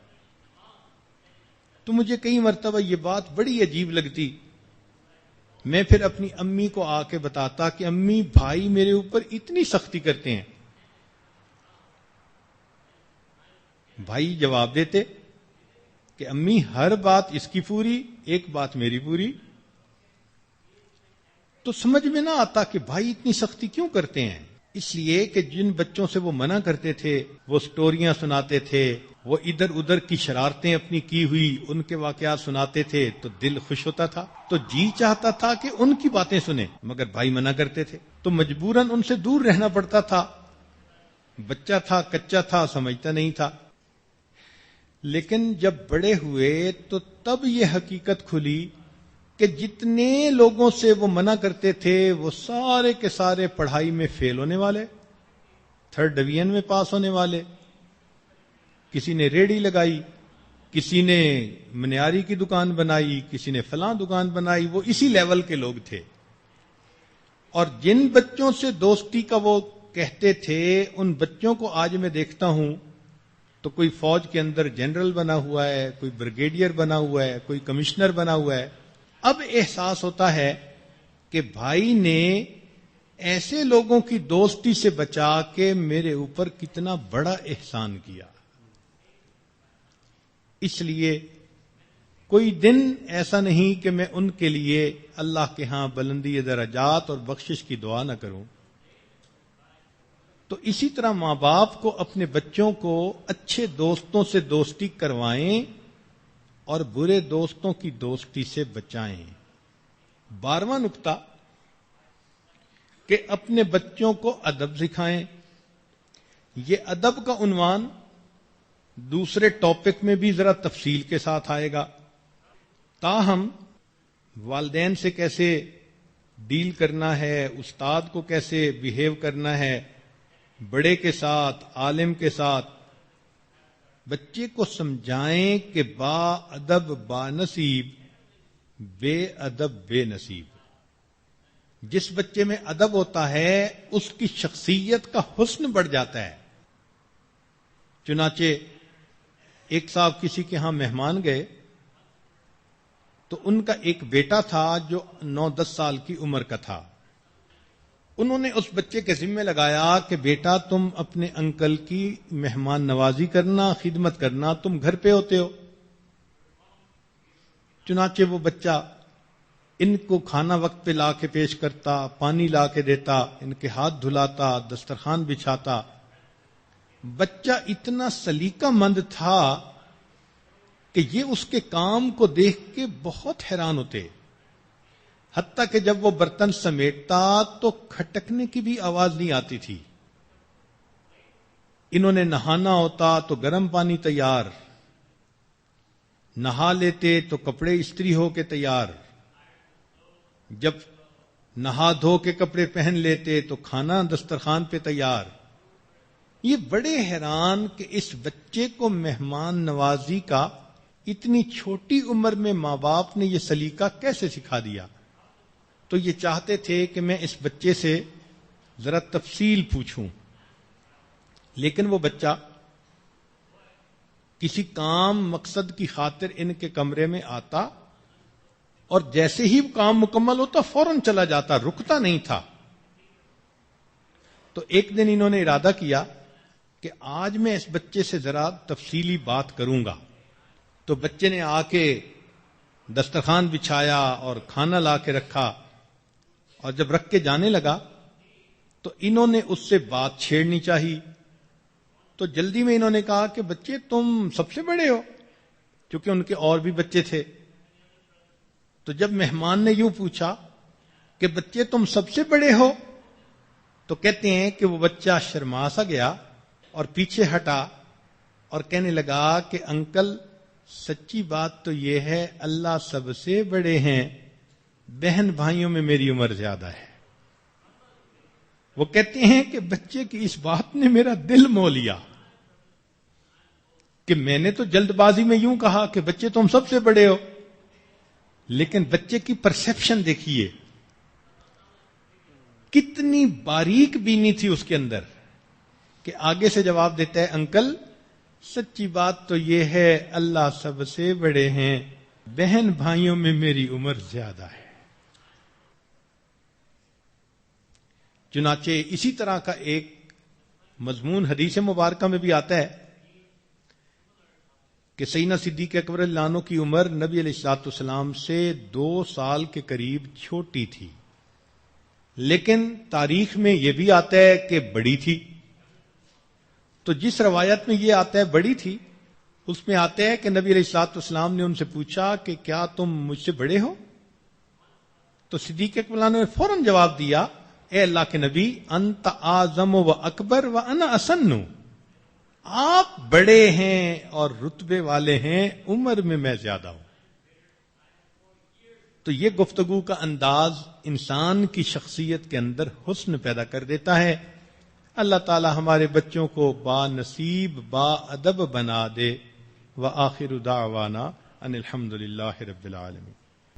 تو مجھے کئی مرتبہ یہ بات بڑی عجیب لگتی. میں پھر اپنی امی کو آ کے بتاتا کہ امی بھائی میرے اوپر اتنی سختی کرتے ہیں. بھائی جواب دیتے کہ امی ہر بات اس کی پوری، ایک بات میری پوری. تو سمجھ میں نہ آتا کہ بھائی اتنی سختی کیوں کرتے ہیں. اس لیے کہ جن بچوں سے وہ منع کرتے تھے، وہ سٹوریاں سناتے تھے، وہ ادھر ادھر کی شرارتیں اپنی کی ہوئی ان کے واقعات سناتے تھے، تو دل خوش ہوتا تھا، تو جی چاہتا تھا کہ ان کی باتیں سنیں، مگر بھائی منع کرتے تھے تو مجبوراً ان سے دور رہنا پڑتا تھا. بچہ تھا، کچا تھا، سمجھتا نہیں تھا. لیکن جب بڑے ہوئے تو تب یہ حقیقت کھلی کہ جتنے لوگوں سے وہ منع کرتے تھے وہ سارے کے سارے پڑھائی میں فیل ہونے والے، 3rd ڈویژن میں پاس ہونے والے. کسی نے ریڑھی لگائی، کسی نے منیاری کی دکان بنائی، کسی نے فلاں دکان بنائی، وہ اسی لیول کے لوگ تھے. اور جن بچوں سے دوستی کا وہ کہتے تھے ان بچوں کو آج میں دیکھتا ہوں تو کوئی فوج کے اندر جنرل بنا ہوا ہے، کوئی بریگیڈیئر بنا ہوا ہے، کوئی کمشنر بنا ہوا ہے. اب احساس ہوتا ہے کہ بھائی نے ایسے لوگوں کی دوستی سے بچا کے میرے اوپر کتنا بڑا احسان کیا. اس لیے کوئی دن ایسا نہیں کہ میں ان کے لیے اللہ کے ہاں بلندی درجات اور بخشش کی دعا نہ کروں. تو اسی طرح ماں باپ کو اپنے بچوں کو اچھے دوستوں سے دوستی کروائیں اور برے دوستوں کی دوستی سے بچائیں. 12واں نقطہ کہ اپنے بچوں کو ادب سکھائیں. یہ ادب کا عنوان دوسرے ٹاپک میں بھی ذرا تفصیل کے ساتھ آئے گا. تاہم والدین سے کیسے ڈیل کرنا ہے، استاد کو کیسے بیہیو کرنا ہے، بڑے کے ساتھ، عالم کے ساتھ، بچے کو سمجھائیں کہ با ادب با نصیب، بے ادب بے نصیب. جس بچے میں ادب ہوتا ہے اس کی شخصیت کا حسن بڑھ جاتا ہے. چنانچہ ایک صاحب کسی کے ہاں مہمان گئے تو ان کا ایک بیٹا تھا جو 9-10 سال کی عمر کا تھا. انہوں نے اس بچے کے ذمہ لگایا کہ بیٹا تم اپنے انکل کی مہمان نوازی کرنا، خدمت کرنا، تم گھر پہ ہوتے ہو. چنانچہ وہ بچہ ان کو کھانا وقت پہ لا کے پیش کرتا، پانی لا کے دیتا، ان کے ہاتھ دھلاتا، دسترخوان بچھاتا. بچہ اتنا سلیقہ مند تھا کہ یہ اس کے کام کو دیکھ کے بہت حیران ہوتے. حتیٰ کہ جب وہ برتن سمیٹتا تو کھٹکنے کی بھی آواز نہیں آتی تھی. انہوں نے نہانا ہوتا تو گرم پانی تیار، نہا لیتے تو کپڑے استری ہو کے تیار، جب نہا دھو کے کپڑے پہن لیتے تو کھانا دسترخوان پہ تیار. یہ بڑے حیران کہ اس بچے کو مہمان نوازی کا اتنی چھوٹی عمر میں ماں باپ نے یہ سلیقہ کیسے سکھا دیا. تو یہ چاہتے تھے کہ میں اس بچے سے ذرا تفصیل پوچھوں. لیکن وہ بچہ کسی کام مقصد کی خاطر ان کے کمرے میں آتا اور جیسے ہی کام مکمل ہوتا فوراً چلا جاتا، رکتا نہیں تھا. تو ایک دن انہوں نے ارادہ کیا کہ آج میں اس بچے سے ذرا تفصیلی بات کروں گا. تو بچے نے آ کے دسترخوان بچھایا اور کھانا لا کے رکھا، اور جب رکھ کے جانے لگا تو انہوں نے اس سے بات چھیڑنی چاہی. تو جلدی میں انہوں نے کہا کہ بچے تم سب سے بڑے ہو، کیونکہ ان کے اور بھی بچے تھے. تو جب مہمان نے یوں پوچھا کہ بچے تم سب سے بڑے ہو، تو کہتے ہیں کہ وہ بچہ شرما سا گیا اور پیچھے ہٹا اور کہنے لگا کہ انکل سچی بات تو یہ ہے اللہ سب سے بڑے ہیں، بہن بھائیوں میں میری عمر زیادہ ہے. وہ کہتے ہیں کہ بچے کی اس بات نے میرا دل مو لیا کہ میں نے تو جلد بازی میں یوں کہا کہ بچے تم سب سے بڑے ہو، لیکن بچے کی پرسیپشن دیکھیے کتنی باریک بینی تھی اس کے اندر کہ آگے سے جواب دیتا ہے انکل سچی بات تو یہ ہے اللہ سب سے بڑے ہیں، بہن بھائیوں میں میری عمر زیادہ ہے. چنانچہ اسی طرح کا ایک مضمون حدیث مبارکہ میں بھی آتا ہے کہ سیدنا صدیق اکبر رضی اللہ عنہ کی عمر نبی علیہ الصلوۃ والسلام سے 2 سال کے قریب چھوٹی تھی، لیکن تاریخ میں یہ بھی آتا ہے کہ بڑی تھی. تو جس روایت میں یہ آتا ہے بڑی تھی، اس میں آتا ہے کہ نبی علیہ الصلوۃ والسلام نے ان سے پوچھا کہ کیا تم مجھ سے بڑے ہو؟ تو صدیق اکبر نے فوراً جواب دیا، اے اللہ کے نبی، انت اعظم و اکبر و انا اسن، آپ بڑے ہیں اور رتبے والے ہیں، عمر میں زیادہ ہوں. تو یہ گفتگو کا انداز انسان کی شخصیت کے اندر حسن پیدا کر دیتا ہے. اللہ تعالی ہمارے بچوں کو با نصیب با ادب بنا دے. وآخر دعوانا ان الحمد للہ رب العالمین.